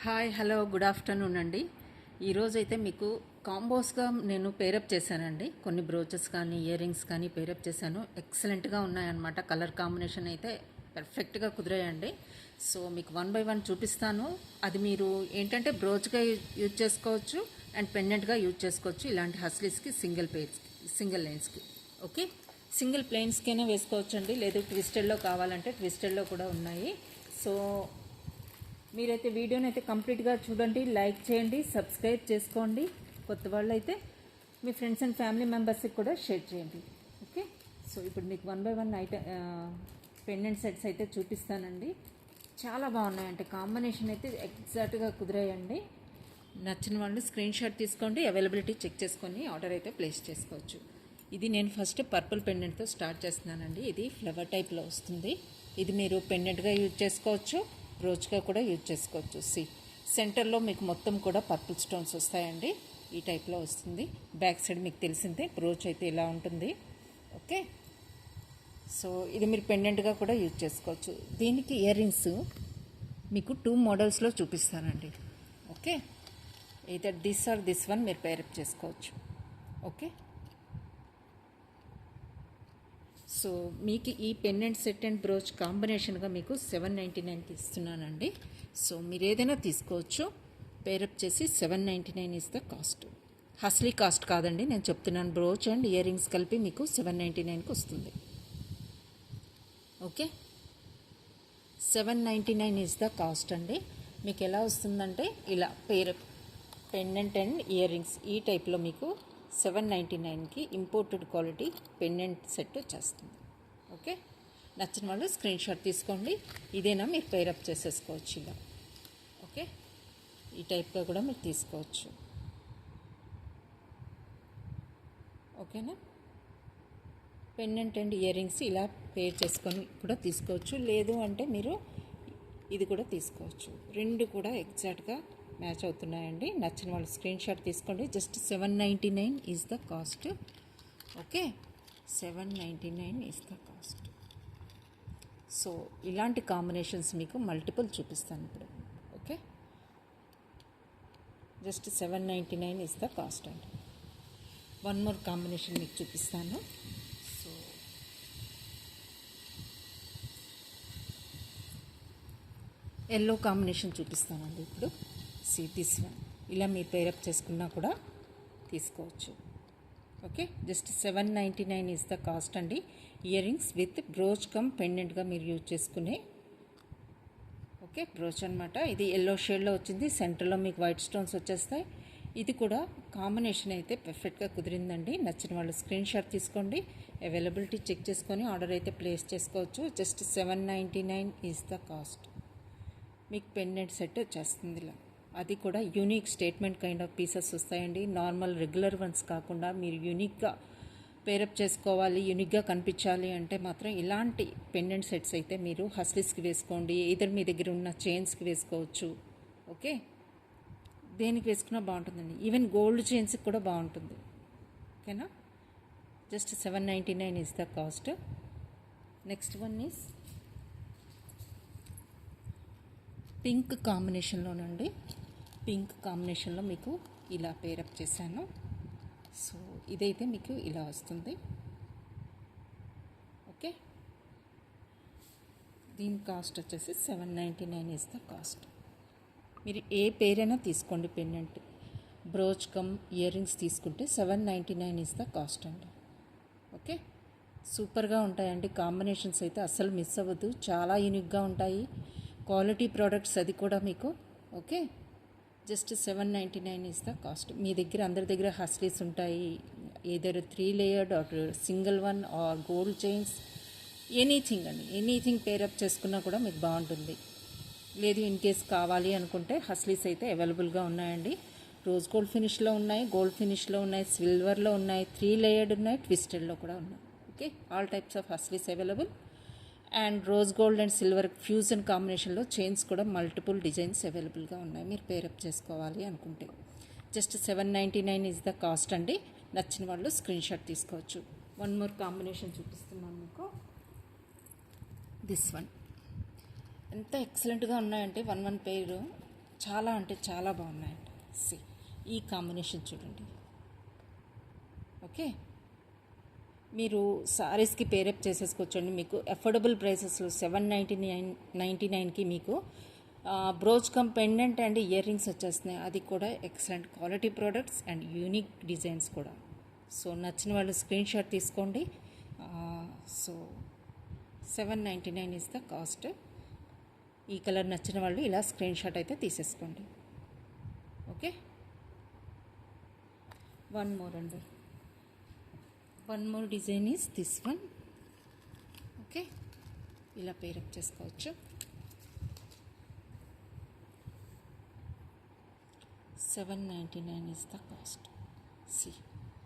Hi hello good afternoon అండి. ఈరోజైతే మీకు కాంబోస్గా నేను పేరప్ చేశానండి. కొన్ని బ్రోచెస్ కానీ ఇయర్ రింగ్స్ కానీ పేరప్ చేశాను. ఎక్సలెంట్గా ఉన్నాయన్నమాట. కలర్ కాంబినేషన్ అయితే పర్ఫెక్ట్గా కుదిరాయండి. సో మీకు వన్ బై వన్ చూపిస్తాను. అది మీరు ఏంటంటే బ్రోచ్గా యూజ్ చేసుకోవచ్చు అండ్ పెండెంట్గా యూజ్ చేసుకోవచ్చు. ఇలాంటి హస్లీస్కి సింగిల్ లైన్స్కి ఓకే. సింగిల్ ప్లెయిన్స్కైనా వేసుకోవచ్చండి. లేదు ట్విస్టెడ్లో కావాలంటే ట్విస్టెడ్లో కూడా ఉన్నాయి. సో మీరైతే వీడియోని అయితే కంప్లీట్గా చూడండి, లైక్ చేయండి, సబ్స్క్రైబ్ చేసుకోండి. కొత్త వాళ్ళు అయితే మీ ఫ్రెండ్స్ అండ్ ఫ్యామిలీ మెంబర్స్కి కూడా షేర్ చేయండి. ఓకే. సో ఇప్పుడు మీకు one by one pendant sets అయితే చూపిస్తానండి. చాలా బాగున్నాయంటే కాంబినేషన్ అయితే ఎగ్జాక్ట్గా కుదిరాయండి. నచ్చిన వాళ్ళు స్క్రీన్ షాట్ తీసుకోండి, అవైలబిలిటీ చెక్ చేసుకొని ఆర్డర్ అయితే ప్లేస్ చేసుకోవచ్చు. ఇది నేను ఫస్ట్ పర్పుల్ పెండెంట్తో స్టార్ట్ చేస్తున్నానండి. ఇది ఫ్లవర్ టైప్లో వస్తుంది. ఇది మీరు పెండెంట్గా యూజ్ చేసుకోవచ్చు, బ్రోచ్గా కూడా యూజ్ చేసుకోవచ్చు. సెంటర్లో మీకు మొత్తం కూడా పర్పుల్ స్టోన్స్ వస్తాయండి. ఈ టైప్లో వస్తుంది. బ్యాక్ సైడ్ మీకు తెలిసిందే బ్రోచ్ అయితే ఇలా ఉంటుంది. ఓకే. సో ఇది మీరు పెండెంట్గా కూడా యూజ్ చేసుకోవచ్చు. దీనికి ఇయర్ రింగ్స్ మీకు 2 మోడల్స్లో చూపిస్తానండి. Okay. Either this or this one మీరు పేరప్ చేసుకోవచ్చు. ఓకే. సో మీకు ఈ పెండెంట్ సెట్ అండ్ బ్రోచ్ కాంబినేషన్గా మీకు 799కి ఇస్తున్నానండి. సో మీరు ఏదైనా తీసుకోవచ్చు. పేరప్ చేసి 799 ఇస్ ద కాస్ట్. హస్లీ కాస్ట్ కాదండి, నేను చెప్తున్నాను. బ్రోచ్ అండ్ ఇయర్ రింగ్స్ కలిపి మీకు 799కి వస్తుంది. ఓకే. 799 ఇస్ ద కాస్ట్ అండి. మీకు ఎలా వస్తుందంటే ఇలా పెండెంట్ అండ్ ఇయర్ రింగ్స్ ఈ టైప్లో మీకు 799కి ఇంపోర్టెడ్ క్వాలిటీ పెండెంట్ సెట్ వచ్చేస్తుంది. ఓకే. నచ్చిన వాళ్ళు స్క్రీన్ షాట్ తీసుకోండి. ఇదేనా మీరు పేరప్ చేసేసుకోవచ్చు ఇలా. ఓకే. ఈ టైప్గా కూడా మీరు తీసుకోవచ్చు. ఓకేనా. పెండెంట్ అండ్ ఇయర్ రింగ్స్ ఇలా పేర్ చేసుకొని కూడా తీసుకోవచ్చు. లేదు అంటే మీరు ఇది కూడా తీసుకోవచ్చు. రెండు కూడా ఎగ్జాక్ట్గా మ్యాచ్ అవుతున్నాయండి. నచ్చిన వాళ్ళు స్క్రీన్ షాట్ తీసుకోండి. Just 799 is the cost. Okay. 799 is the cost. So ఇలాంటి కాంబినేషన్స్ మీకు మల్టిపుల్ చూపిస్తాను ఇప్పుడు. Okay. Just 799 is the cost అండి. వన్ మోర్ కాంబినేషన్ మీకు చూపిస్తాను. సో ఎల్లో కాంబినేషన్ చూపిస్తానండి ఇప్పుడు. దిస్ వన్ ఇలా మీరు పేరప్ చేసుకున్నా కూడా తీసుకోవచ్చు. Okay. Just 799 is the cost అండి. Earrings with brooch cum పెండెంట్గా మీరు యూజ్ చేసుకునే ఓకే బ్రోచ్ అనమాట. ఇది ఎల్లో షేడ్లో వచ్చింది. సెంటర్లో మీకు వైట్ స్టోన్స్ వచ్చేస్తాయి. ఇది కూడా కాంబినేషన్ అయితే పర్ఫెక్ట్గా కుదిరిందండి. నచ్చిన వాళ్ళు స్క్రీన్ షాట్ తీసుకోండి, అవైలబిలిటీ చెక్ చేసుకొని ఆర్డర్ అయితే ప్లేస్ చేసుకోవచ్చు. Just 799 is the cost. మీకు పెండెంట్ సెట్ వచ్చేస్తుంది ఇలా. అది కూడా unique statement kind of pieces వస్తాయండి. నార్మల్ రెగ్యులర్ వన్స్ కాకుండా మీరు యూనిక్గా పేరప్ చేసుకోవాలి, యూనిక్గా కనిపించాలి అంటే మాత్రం ఇలాంటి పెండెంట్ సెట్స్ అయితే మీరు హస్లీస్కి వేసుకోండి. ఇద్దరు మీ దగ్గర ఉన్న చైన్స్కి వేసుకోవచ్చు. ఓకే. దేనికి వేసుకున్నా బాగుంటుందండి. ఈవెన్ గోల్డ్ చైన్స్కి కూడా బాగుంటుంది. ఓకేనా. Just 799 is the cost. Next one is pink కాంబినేషన్లోనండి. పింక్ కాంబినేషన్లో మీకు ఇలా పేరప్ చేశాను. సో ఇదైతే మీకు ఇలా వస్తుంది. ఓకే. దీని కాస్ట్ వచ్చేసి 799 ఈజ్ ద కాస్ట్. మీరు ఏ పేరైనా తీసుకోండి. Pendant brooch come ear rings తీసుకుంటే 799 ఈజ్ ద కాస్ట్ అండి. ఓకే. సూపర్గా ఉంటాయండి. కాంబినేషన్స్ అయితే అస్సలు మిస్ అవ్వద్దు. చాలా యూనిక్గా ఉంటాయి. క్వాలిటీ ప్రోడక్ట్స్ అది కూడా మీకు. Okay. Just 799 is the cost. మీ దగ్గర అందరి దగ్గర హస్లీస్ ఉంటాయి. Either 3 layered or single one or gold chains, anything అండి. ఎనీథింగ్ పేరప్ చేసుకున్నా కూడా మీకు బాగుంటుంది. లేదు ఇన్ కేస్ కావాలి అనుకుంటే హస్లీస్ అయితే అవైలబుల్గా ఉన్నాయండి. రోజ్ గోల్డ్ ఫినిష్లో ఉన్నాయి, గోల్డ్ ఫినిష్లో ఉన్నాయి, సిల్వర్లో ఉన్నాయి, 3 లేయర్డ్ ఉన్నాయి, ట్విస్టెడ్లో కూడా ఉన్నాయి. ఓకే. ఆల్ టైప్స్ ఆఫ్ హస్లీస్ available. And rose gold and silver fusion కాంబినేషన్లో చైన్స్ కూడా మల్టిపుల్ డిజైన్స్ అవైలబుల్గా ఉన్నాయి మీరు పేరప్ చేసుకోవాలి అనుకుంటే. జస్ట్ 799 ఈజ్ ద కాస్ట్ అండి. నచ్చిన వాళ్ళు స్క్రీన్ షాట్ తీసుకోవచ్చు. వన్ మోర్ కాంబినేషన్ చూపిస్తున్నాను మీకు. దిస్ వన్ ఎంత ఎక్సలెంట్గా ఉన్నాయంటే వన్ పేరు చాలా అంటే చాలా బాగున్నాయండి. సి ఈ కాంబినేషన్ చూడండి. ఓకే, మీరు సారీస్కి పేరప్ చేసేసుకోవచ్చండి. మీకు అఫోర్డబుల్ ప్రైసెస్లో 799 మీకు brooch cum pendant and ear rings వచ్చేస్తున్నాయి. అది కూడా excellent quality products and unique designs కూడా. సో నచ్చిన వాళ్ళు స్క్రీన్ షాట్ తీసుకోండి. So 799 is the cost. ఈ కలర్ నచ్చిన వాళ్ళు ఇలా స్క్రీన్ షాట్ అయితే తీసేసుకోండి. Okay, one more design is this one. Okay, ఇలా పేరప్ చేసుకోవచ్చు. 799 is the cost. See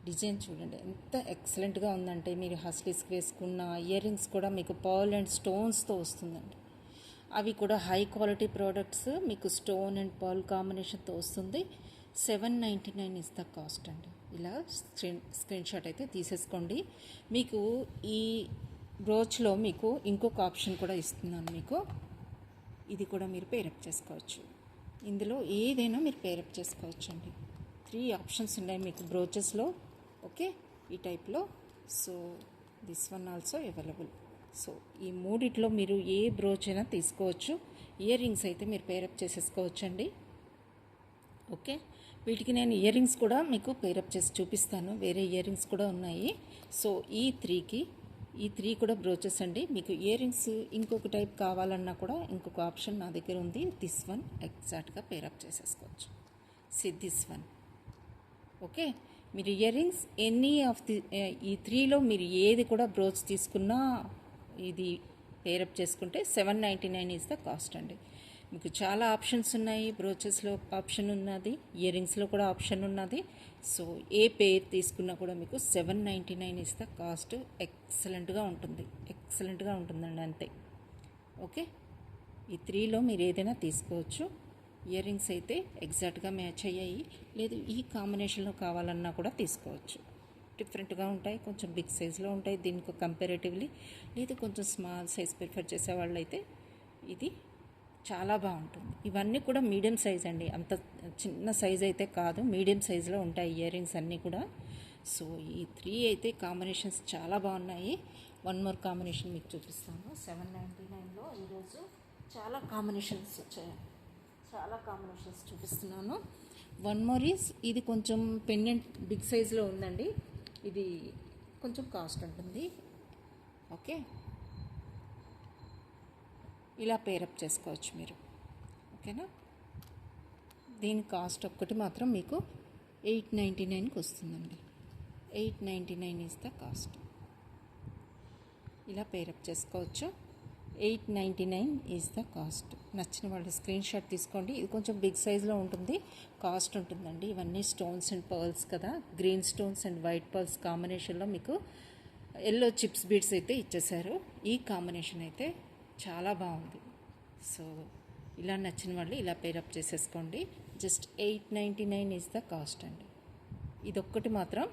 design చూడండి ఎంత ఎక్సలెంట్గా ఉందంటే, మీరు హస్లీస్కి వేసుకున్న ఇయర్ రింగ్స్ కూడా మీకు పర్ల్ అండ్ స్టోన్స్తో వస్తుందండి. అవి కూడా హై క్వాలిటీ ప్రోడక్ట్స్, మీకు స్టోన్ అండ్ పర్ల్ కాంబినేషన్తో వస్తుంది. 799 ఇస్ ద కాస్ట్ అండి. ఇలా స్క్రీన్ షాట్ అయితే తీసేసుకోండి. మీకు ఈ బ్రోచ్లో మీకు ఇంకొక ఆప్షన్ కూడా ఇస్తున్నాను. మీకు ఇది కూడా మీరు పేరప్ చేసుకోవచ్చు. ఇందులో ఏదైనా మీరు పేరప్ చేసుకోవచ్చు అండి. 3 ఆప్షన్స్ ఉన్నాయి మీకు బ్రోచెస్లో. ఓకే, ఈ టైప్లో. So this one also available. So ఈ మూడిట్లో మీరు ఏ బ్రోచ్ అయినా తీసుకోవచ్చు. ఇయర్ రింగ్స్ అయితే మీరు పేరప్ చేసేసుకోవచ్చు అండి. ఓకే, వీటికి నేను ఇయర్ రింగ్స్ కూడా మీకు పేరప్ చేసి చూపిస్తాను. వేరే ఇయర్ రింగ్స్ కూడా ఉన్నాయి. సో ఈ 3 కూడా బ్రోచెస్ అండి. మీకు ఇయర్ రింగ్స్ ఇంకొక టైప్ కావాలన్నా కూడా ఇంకొక ఆప్షన్ నా దగ్గర ఉంది. దిస్ వన్ ఎగ్జాక్ట్గా పేరప్ చేసేసుకోవచ్చు. This one. ఓకే, మీరు ఇయర్ రింగ్స్ ఎనీ ఆఫ్ ఈ 3లో మీరు ఏది కూడా బ్రోచ్ తీసుకున్నా ఇది పేరప్ చేసుకుంటే 799 ఈజ్ ద కాస్ట్ అండి. మీకు చాలా ఆప్షన్స్ ఉన్నాయి. బ్రోచెస్లో ఆప్షన్ ఉన్నది, ఇయర్ రింగ్స్లో కూడా ఆప్షన్ ఉన్నది. సో ఏ పేర్ తీసుకున్నా కూడా మీకు 799 ఈజ్ ద కాస్ట్. ఎక్సలెంట్గా ఉంటుందండి అంతే. ఓకే, ఈ 3లో మీరు ఏదైనా తీసుకోవచ్చు. ఇయర్ రింగ్స్ అయితే ఎగ్జాక్ట్గా మ్యాచ్ అయ్యాయి. లేదు ఈ కాంబినేషన్లో కావాలన్నా కూడా తీసుకోవచ్చు. డిఫరెంట్గా ఉంటాయి, కొంచెం బిగ్ సైజ్లో ఉంటాయి దీనికి కంపారేటివ్లీ. లేదు కొంచెం స్మాల్ సైజ్ ప్రిఫర్ చేసే వాళ్ళు అయితే ఇది చాలా బాగుంటుంది. ఇవన్నీ కూడా మీడియం సైజ్ అండి, అంత చిన్న సైజ్ అయితే కాదు, మీడియం సైజులో ఉంటాయి ఇయర్ రింగ్స్ అన్నీ కూడా. సో ఈ 3 అయితే కాంబినేషన్స్ చాలా బాగున్నాయి. వన్ మోర్ కాంబినేషన్ మీకు చూపిస్తాను. 799లో ఈరోజు చాలా కాంబినేషన్స్ వచ్చాయి. చాలా కాంబినేషన్స్ చూపిస్తున్నాను. వన్ మోర్ ఈజ్ ఇది కొంచెం పెండెంట్ బిగ్ సైజులో ఉందండి. ఇది కొంచెం కాస్ట్ ఉంటుంది. ఓకే, ఇలా పేరప్ చేసుకోవచ్చు మీరు. ఓకేనా, దీని కాస్ట్ ఒక్కటి మాత్రం మీకు 899కి వస్తుందండి. 899 ఈజ్ ద కాస్ట్. ఇలా పేరప్ చేసుకోవచ్చు. 899 ఈజ్ ద కాస్ట్. నచ్చిన వాళ్ళు స్క్రీన్ షాట్ తీసుకోండి. ఇది కొంచెం బిగ్ సైజ్లో ఉంటుంది, కాస్ట్ ఉంటుందండి. ఇవన్నీ స్టోన్స్ అండ్ పర్ల్స్ కదా, green stones and white pearls కాంబినేషన్లో మీకు ఎల్లో చిప్స్ బీడ్స్ అయితే ఇచ్చేసారు. ఈ కాంబినేషన్ అయితే చాలా బాగుంది. సో ఇలా నచ్చిన వాళ్ళు ఇలా పేరప్ చేసేసుకోండి. జస్ట్ 899 ఈజ్ ద కాస్ట్ అండి. ఇదొక్కటి మాత్రం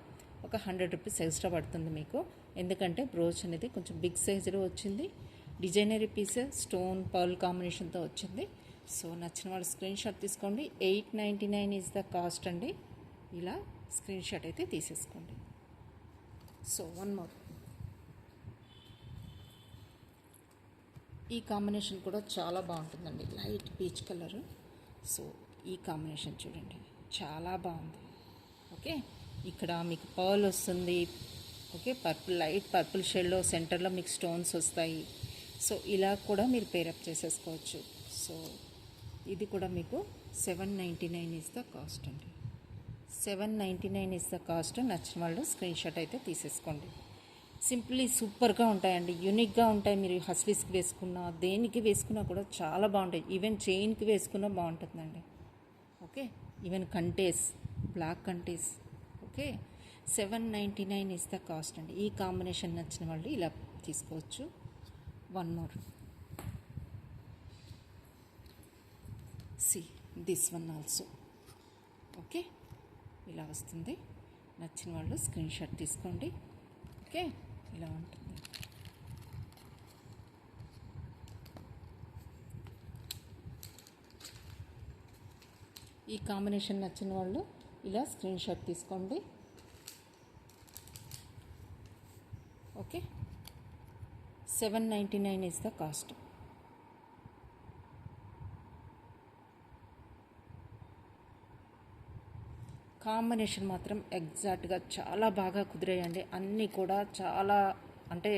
ఒక 100 రూపీస్ ఎక్స్ట్రా పడుతుంది మీకు, ఎందుకంటే బ్రోచ్ అనేది కొంచెం బిగ్ సైజులో వచ్చింది. డిజైనరీ పీస్ స్టోన్ పర్ల్ కాంబినేషన్తో వచ్చింది. సో నచ్చిన వాళ్ళు స్క్రీన్ షాట్ తీసుకోండి. 899 ఈజ్ ద కాస్ట్ అండి. ఇలా స్క్రీన్ షాట్ అయితే తీసేసుకోండి. సో వన్ మోర్, ఈ కాంబినేషన్ కూడా చాలా బాగుంటుందండి, లైట్ పీచ్ కలర్. సో ఈ కాంబినేషన్ చూడండి చాలా బాగుంది. ఓకే, ఇక్కడ మీకు పర్ల్ వస్తుంది. ఓకే, లైట్ పర్పుల్ షేడ్లో సెంటర్లో మీకు స్టోన్స్ వస్తాయి. సో ఇలా కూడా మీరు పేరప్ చేసేసుకోవచ్చు. సో ఇది కూడా మీకు 799 ఈజ్ ద కాస్ట్ అండి. 799 ఈజ్ ద కాస్ట్. నచ్చిన వాళ్ళు స్క్రీన్ షాట్ అయితే తీసేసుకోండి. సింప్లీ సూపర్గా ఉంటాయండి, యూనిక్గా ఉంటాయి. మీరు హస్లీస్కి వేసుకున్నా దేనికి వేసుకున్నా కూడా చాలా బాగుంటాయి. ఈవెన్ చైన్కి వేసుకున్నా బాగుంటుందండి. ఓకే, ఈవెన్ కంటేస్, బ్లాక్ కంటేస్. ఓకే, 799 ఈజ్ ద కాస్ట్ అండి. ఈ కాంబినేషన్ నచ్చిన వాళ్ళు ఇలా తీసుకోవచ్చు. One more, see this one also. Okay, ఇలా వస్తుంది. నచ్చిన వాళ్ళు స్క్రీన్ షాట్ తీసుకోండి. ఓకే, ఇలా ఉంటుంది. ఈ కాంబినేషన్ నచ్చిన వాళ్ళు ఇలా స్క్రీన్ షాట్ తీసుకోండి. Okay, 799 is the cost. Combination మాత్రం ఎగ్జాక్ట్గా చాలా బాగా కుదిరాయండి. అన్నీ కూడా చాలా అంటే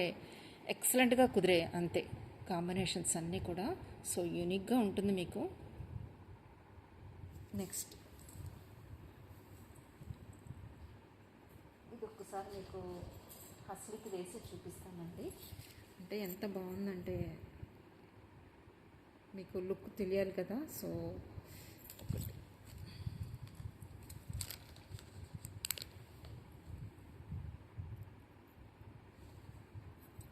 ఎక్సలెంట్గా కుదిరాయి అంతే. కాంబినేషన్స్ అన్నీ కూడా సో యూనిక్గా ఉంటుంది మీకు. నెక్స్ట్ ఇది ఒక్కసారి మీకు హస్లికి వేసి చూపిస్తానండి. అంటే ఎంత బాగుందంటే మీకు లుక్ తెలియాలి కదా. సో ఒకటి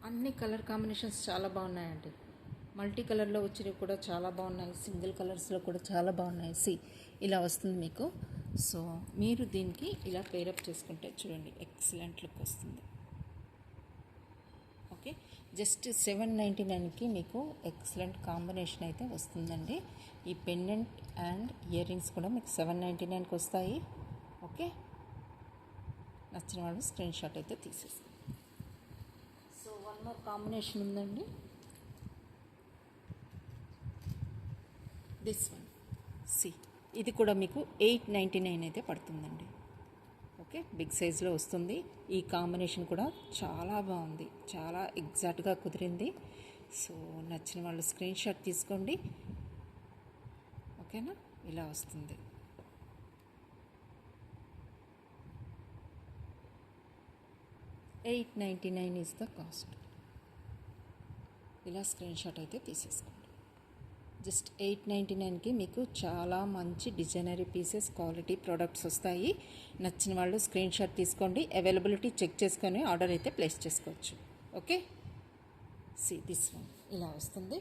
అన్ని కలర్ కాంబినేషన్స్ చాలా బాగున్నాయండి. మల్టీ కలర్లో వచ్చినవి కూడా చాలా బాగున్నాయి, సింగిల్ కలర్స్లో కూడా చాలా బాగున్నాయి. ఇలా వస్తుంది మీకు. సో మీరు దీనికి ఇలా పేరప్ చేసుకుంటే చూడండి ఎక్సలెంట్ లుక్ వస్తుంది. ఓకే, జస్ట్ 799కి మీకు ఎక్సలెంట్ కాంబినేషన్ అయితే వస్తుందండి. ఈ పెండెంట్ అండ్ ఇయర్ రింగ్స్ కూడా మీకు 799కి వస్తాయి. ఓకే, నచ్చిన వాళ్ళు స్క్రీన్ షాట్ అయితే తీసేసుకోండి. సో వన్ మోర్ కాంబినేషన్ ఉందండి, దిస్ వన్. ఇది కూడా మీకు 899 అయితే పడుతుందండి. ఓకే, బిగ్ సైజ్లో వస్తుంది. ఈ కాంబినేషన్ కూడా చాలా బాగుంది, చాలా ఎగ్జాక్ట్గా కుదిరింది. సో నచ్చిన వాళ్ళు స్క్రీన్ షాట్ తీసుకోండి. ఓకేనా, ఇలా వస్తుంది. $899 ఈజ్ ద కాస్ట్. ఇలా స్క్రీన్ షాట్ అయితే తీసేసుకోండి. జస్ట్ 899కి మీకు చాలా మంచి డిజైనరీ పీసెస్, క్వాలిటీ ప్రోడక్ట్స్ వస్తాయి. నచ్చిన వాళ్ళు స్క్రీన్ షాట్ తీసుకోండి. అవైలబిలిటీ చెక్ చేసుకొని ఆర్డర్ అయితే ప్లేస్ చేసుకోవచ్చు. ఓకే, దిస్ వన్ ఇలా వస్తుంది.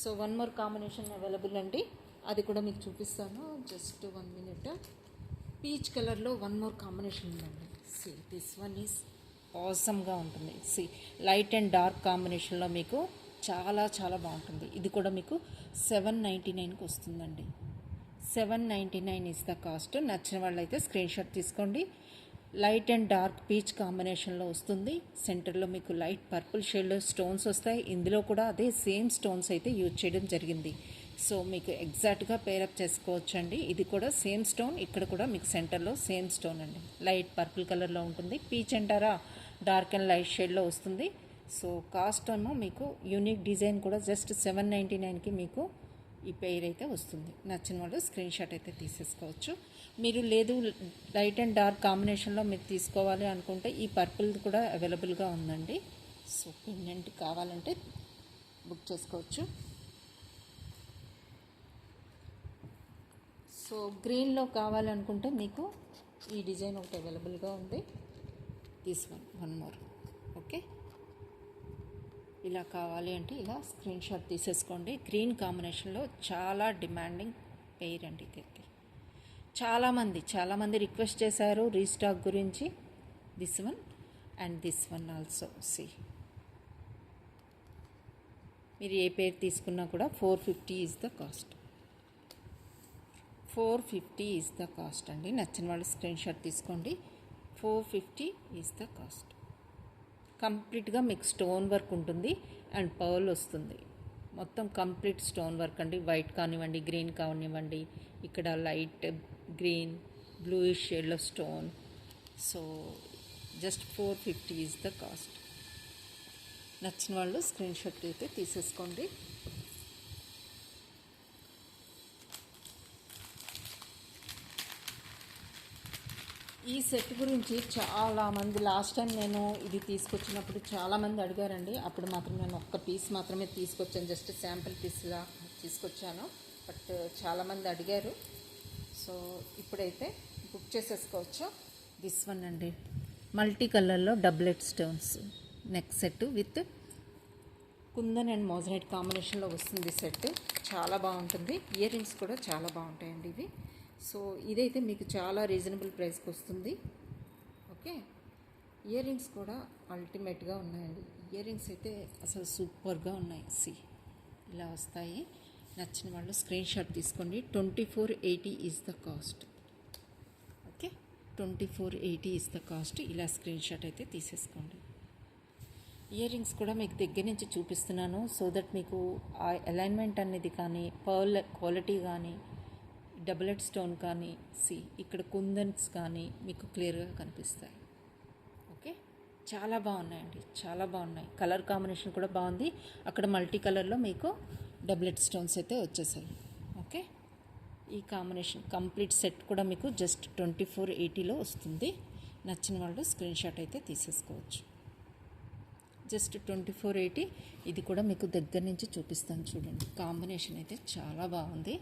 So one more combination available అండి, అది కూడా మీకు చూపిస్తాను. Just 1 minute. పీచ్ కలర్లో వన్ మోర్ కాంబినేషన్ ఉందండి. దిస్ వన్ ఈజ్ ఆసమ్గా ఉంటుంది. లైట్ అండ్ డార్క్ కాంబినేషన్లో మీకు చాలా చాలా బాగుంటుంది. ఇది కూడా మీకు 799కి వస్తుందండి. 799 ఇస్ ద కాస్ట్. నచ్చిన వాళ్ళు అయితే స్క్రీన్ షాట్ తీసుకోండి. లైట్ అండ్ డార్క్ పీచ్ కాంబినేషన్లో వస్తుంది. సెంటర్లో మీకు లైట్ పర్పుల్ షేడ్లో స్టోన్స్ వస్తాయి. ఇందులో కూడా అదే సేమ్ స్టోన్స్ అయితే యూజ్ చేయడం జరిగింది. సో మీకు ఎగ్జాక్ట్గా పేరప్ చేసుకోవచ్చు అండి. ఇది కూడా సేమ్ స్టోన్, ఇక్కడ కూడా మీకు సెంటర్లో సేమ్ స్టోన్ అండి. లైట్ పర్పుల్ కలర్లో ఉంటుంది. పీచ్ అంటారా, డార్క్ అండ్ లైట్ షేడ్లో వస్తుంది. సో కాస్ట్ ఏమో మీకు యూనిక్ డిజైన్ కూడా జస్ట్ 799కి మీకు ఈ పెయిర్ అయితే వస్తుంది. నచ్చిన వాళ్ళు స్క్రీన్ షాట్ అయితే తీసేసుకోవచ్చు. మీరు లేదు లైట్ అండ్ డార్క్ కాంబినేషన్లో మీరు తీసుకోవాలి అనుకుంటే ఈ పర్పుల్ కూడా అవైలబుల్గా ఉందండి. సో పెండెంట్ కావాలంటే బుక్ చేసుకోవచ్చు. సో గ్రీన్లో కావాలనుకుంటే మీకు ఈ డిజైన్ ఒకటి అవైలబుల్గా ఉంది. This one more. ఓకే, ఇలా కావాలి అంటే ఇలా స్క్రీన్ షాట్ తీసేసుకోండి. గ్రీన్ కాంబినేషన్లో చాలా డిమాండింగ్ పెయిర్ అండి ఇది. చాలామంది రిక్వెస్ట్ చేశారు రీస్టాక్ గురించి. This one and this one also. మీరు ఏ పేరు తీసుకున్నా కూడా 450 is the cost. 450 is the cost అండి. నచ్చిన వాళ్ళు స్క్రీన్ షాట్ తీసుకోండి. 450 ఈజ్ ద కాస్ట్. కంప్లీట్గా మీకు స్టోన్ వర్క్ ఉంటుంది అండ్ పర్ల్ వస్తుంది. మొత్తం కంప్లీట్ స్టోన్ వర్క్ అండి. వైట్ కానివ్వండి, గ్రీన్ కానివ్వండి, ఇక్కడ లైట్ గ్రీన్ బ్లూయిష్ షేడ్లో stone. So just 450 is the cost. నచ్చిన వాళ్ళు స్క్రీన్ షాట్ అయితే తీసేసుకోండి. ఈ సెట్ గురించి చాలామంది లాస్ట్ టైం నేను ఇది తీసుకొచ్చినప్పుడు చాలామంది అడిగారండి. అప్పుడు మాత్రం నేను ఒక్క పీస్ మాత్రమే తీసుకొచ్చాను, జస్ట్ శాంపిల్ పీస్లా తీసుకొచ్చాను. బట్ చాలామంది అడిగారు. సో ఇప్పుడైతే బుక్ చేసేసుకోవచ్చు. దిస్ వన్ అండి, మల్టీ కలర్లో doublet stones neck set with kundan and moissanite కాంబినేషన్లో వస్తుంది సెట్. చాలా బాగుంటుంది. ఇయర్ రింగ్స్ కూడా చాలా బాగుంటాయండి ఇవి. సో ఇదైతే మీకు చాలా రీజనబుల్ ప్రైస్కి వస్తుంది. ఓకే, ఇయర్ రింగ్స్ కూడా అల్టిమేట్గా ఉన్నాయండి. ఇయర్ రింగ్స్ అయితే అసలు సూపర్గా ఉన్నాయి. ఇలా వస్తాయి. నచ్చిన వాళ్ళు స్క్రీన్ షాట్ తీసుకోండి. 2480 is the cost. Okay, 2480 is the cost. ఇలా స్క్రీన్ షాట్ అయితే తీసేసుకోండి. ఇయర్ రింగ్స్ కూడా మీకు దగ్గర నుంచి చూపిస్తున్నాను, సో దట్ మీకు ఆ అలైన్మెంట్ అనేది కానీ, పర్ల్ క్వాలిటీ కానీ, డబుల్ హెడ్ స్టోన్ కానీ, ఇక్కడ కుందన్స్ కానీ మీకు క్లియర్గా కనిపిస్తాయి. ఓకే, చాలా బాగున్నాయండి, చాలా బాగున్నాయి. కలర్ కాంబినేషన్ కూడా బాగుంది. అక్కడ మల్టీ కలర్లో మీకు డబుల్ హెడ్ స్టోన్స్ అయితే వచ్చేసాయి. ఓకే, ఈ కాంబినేషన్ కంప్లీట్ సెట్ కూడా మీకు జస్ట్ 2480లో వస్తుంది. నచ్చిన వాళ్ళు స్క్రీన్ షాట్ అయితే తీసేసుకోవచ్చు. జస్ట్ 2480. ఇది కూడా మీకు దగ్గర నుంచి చూపిస్తాను చూడండి. కాంబినేషన్ అయితే చాలా బాగుంది.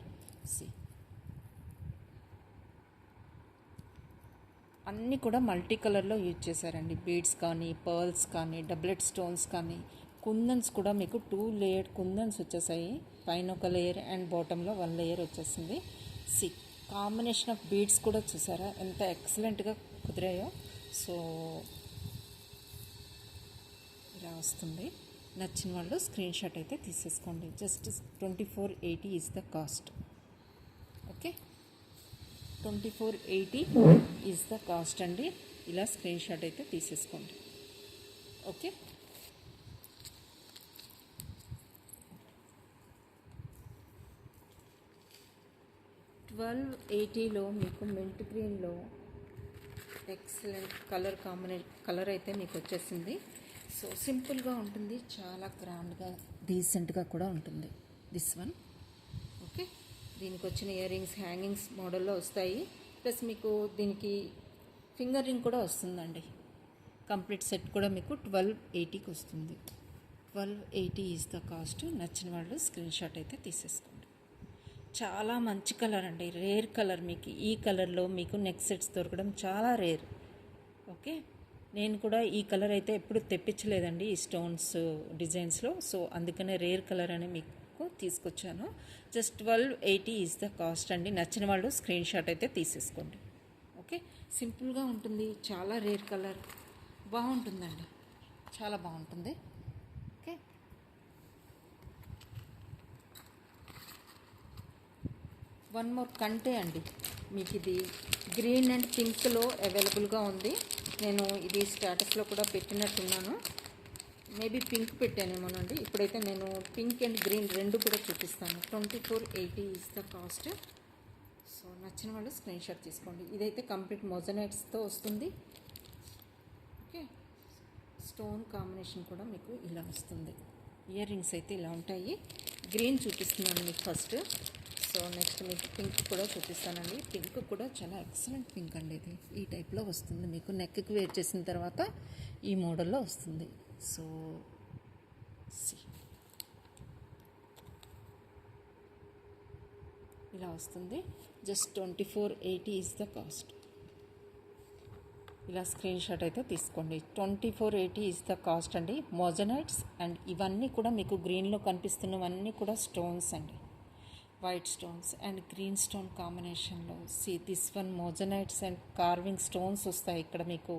అన్నీ కూడా మల్టీ కలర్లో యూజ్ చేశారండి. బీడ్స్ కానీ, పర్ల్స్ కానీ, డబుల్ హెడ్ స్టోన్స్ కానీ, కుందన్స్ కూడా మీకు 2 లేయర్ కుందన్స్ వచ్చేసాయి. పైన ఒక లేయర్ అండ్ బాటంలో 1 లేయర్ వచ్చేసింది. కాంబినేషన్ ఆఫ్ బీడ్స్ కూడా చూసారా ఎంత ఎక్సలెంట్గా కుదిరాయో. సో ఇలా వస్తుంది. నచ్చిన వాళ్ళు స్క్రీన్ షాట్ అయితే తీసేసుకోండి. Just 2480 is the cost. Okay, 2480 is the cost అండి. ఇలా స్క్రీన్ షాట్ అయితే తీసేసుకోండి. ఓకే, $1280లో మీకు మింట్ గ్రీన్లో ఎక్సలెంట్ కలర్ అయితే మీకు వచ్చేసింది. సో సింపుల్గా ఉంటుంది, చాలా గ్రాండ్గా డీసెంట్గా కూడా ఉంటుంది దిస్ వన్. ఓకే, దీనికి వచ్చిన ఇయర్ రింగ్స్ హ్యాంగింగ్స్ మోడల్లో వస్తాయి. ప్లస్ మీకు దీనికి ఫింగర్ రింగ్ కూడా వస్తుందండి. కంప్లీట్ సెట్ కూడా మీకు 1280కి వస్తుంది. 1280 ఈజ్ ద కాస్ట్. నచ్చిన వాళ్ళు స్క్రీన్ షాట్ అయితే తీసేసుకోండి. చాలా మంచి కలర్ అండి, రేర్ కలర్. మీకు ఈ కలర్లో మీకు నెక్ సెట్స్ దొరకడం చాలా రేర్. ఓకే, నేను కూడా ఈ కలర్ అయితే ఎప్పుడు తెప్పించలేదండి ఈ స్టోన్స్ డిజైన్స్లో. సో అందుకనే రేర్ కలర్ అని మీకు తీసుకొచ్చాను. జస్ట్ 1280 ఈజ్ ద కాస్ట్ అండి. నచ్చిన వాళ్ళు స్క్రీన్ షాట్ అయితే తీసేసుకోండి. ఓకే, సింపుల్గా ఉంటుంది, చాలా రేర్ కలర్, బాగుంటుందండి, చాలా బాగుంటుంది. ఓకే, వన్ మోర్ కంటే అండి. మీకు ఇది గ్రీన్ అండ్ పింక్లో అవైలబుల్గా ఉంది. నేను ఇది స్టేటస్లో కూడా పెట్టినట్టున్నాను. Maybe pink పెట్టానేమోనండి. ఇప్పుడైతే నేను పింక్ అండ్ గ్రీన్ రెండు కూడా చూపిస్తాను. 2480 ఈజ్ ద కాస్ట్. సో నచ్చిన వాళ్ళు స్క్రీన్ షాట్ తీసుకోండి. ఇదైతే కంప్లీట్ మొజనైట్స్తో వస్తుంది. ఓకే, స్టోన్ కాంబినేషన్ కూడా మీకు ఇలా వస్తుంది. ఇయర్ రింగ్స్ అయితే ఇలా ఉంటాయి. గ్రీన్ చూపిస్తున్నాను మీకు ఫస్ట్. సో నెక్స్ట్ మీకు పింక్ కూడా చూపిస్తానండి. పింక్ కూడా చాలా ఎక్సలెంట్ పింక్ అండి. ఇది ఈ టైప్లో వస్తుంది మీకు. నెక్కి వేర్ చేసిన తర్వాత ఈ మోడల్లో వస్తుంది. సో ఇలా వస్తుంది. Just 2480 is the cost. ఇలా స్క్రీన్ షాట్ అయితే తీసుకోండి. 2480 ఈజ్ ద కాస్ట్ అండి. మోజనైట్స్ అండ్ ఇవన్నీ కూడా మీకు గ్రీన్లో కనిపిస్తున్నవన్నీ కూడా స్టోన్స్ అండి. White stones and green stone కాంబినేషన్లో. This one moissanites and carving stones వస్తాయి ఇక్కడ మీకు.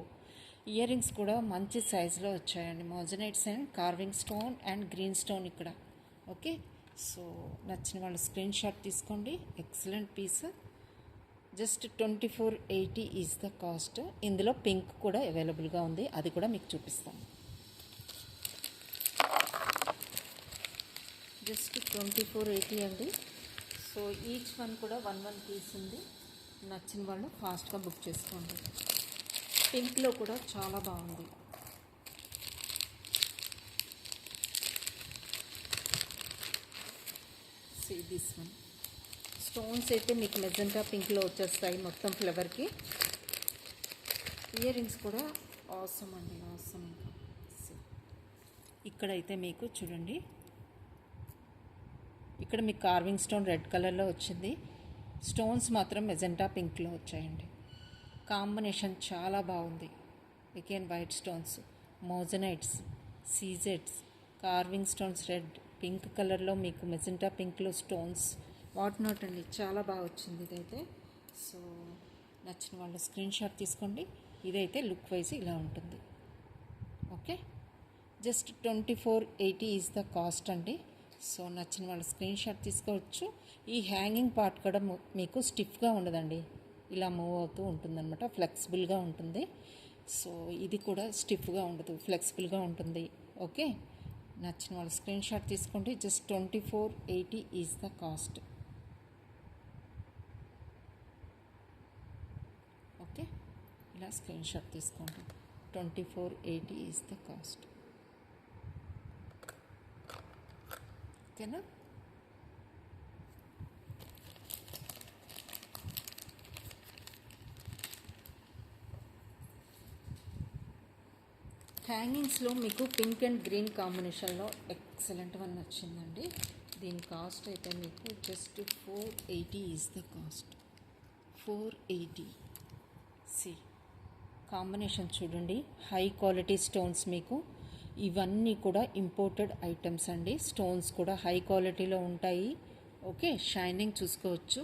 ఇయర్ రింగ్స్ కూడా మంచి సైజులో వచ్చాయండి. Moissanites and carving stone and green stone ఇక్కడ. ఓకే, సో నచ్చిన వాళ్ళు స్క్రీన్ షాట్ తీసుకోండి. Excellent piece. Just 2480 is the cost. ఇందులో పింక్ కూడా అవైలబుల్గా ఉంది, అది కూడా మీకు చూపిస్తాను. జస్ట్ 2480 అండి. సో ఈచ్ వన్ కూడా 1 పీస్ ఉంది. నచ్చిన వాళ్ళు ఫాస్ట్గా బుక్ చేసుకోండి. పింక్లో కూడా చాలా బాగుంది. దిస్ వన్ స్టోన్స్ అయితే మీకు మెజెంటా పింక్లో వచ్చేస్తాయి మొత్తం ఫ్లవర్కి. ఇయర్ రింగ్స్ కూడా ఆసమ్ అండి, ఆసమ్. ఇంకా ఇక్కడైతే మీకు చూడండి, ఇక్కడ మీకు కార్వింగ్ స్టోన్ రెడ్ కలర్లో వచ్చింది. స్టోన్స్ మాత్రం మెజెంటా పింక్లో వచ్చాయండి. కాంబినేషన్ చాలా బాగుంది. అగైన్ వైట్ స్టోన్స్, మోజనైట్స్, సీజెడ్స్, కార్వింగ్ స్టోన్స్ రెడ్, పింక్ కలర్లో మీకు మెజెంటా పింక్లో స్టోన్స్, వాట్ నాట్ అండి. చాలా బాగా వచ్చింది ఇదైతే. సో నచ్చిన వాళ్ళు స్క్రీన్ షాట్ తీసుకోండి. ఇదైతే లుక్ వైజ్ ఇలా ఉంటుంది. Okay, just 2480 is the cost అండి. సో నచ్చిన వాళ్ళు స్క్రీన్ షాట్ తీసుకోవచ్చు. ఈ హ్యాంగింగ్ పార్ట్ కూడా మీకు స్టిఫ్గా ఉండదండి, ఇలా మూవ్ అవుతూ ఉంటుందన్నమాట, ఫ్లెక్సిబుల్గా ఉంటుంది. సో ఇది కూడా స్టిఫ్గా ఉండదు, ఫ్లెక్సిబుల్గా ఉంటుంది. ఓకే, నచ్చిన వాళ్ళు స్క్రీన్ షాట్ తీసుకోండి. Just 2480 is the cost. Okay, ఇలా స్క్రీన్ షాట్ తీసుకోండి. 2480 ఈజ్ ద కాస్ట్. ఓకేనా? హ్యాంగింగ్స్లో మీకు పింక్ అండ్ గ్రీన్ కాంబినేషన్లో ఎక్సలెంట్ వన్ వచ్చిందండి. దీని కాస్ట్ అయితే మీకు just 480 is the cost. 480. See combination చూడండి, హై క్వాలిటీ స్టోన్స్. మీకు ఇవన్నీ కూడా ఇంపోర్టెడ్ ఐటమ్స్ అండి. స్టోన్స్ కూడా హై క్వాలిటీలో ఉంటాయి. ఓకే, షైనింగ్ చూసుకోవచ్చు.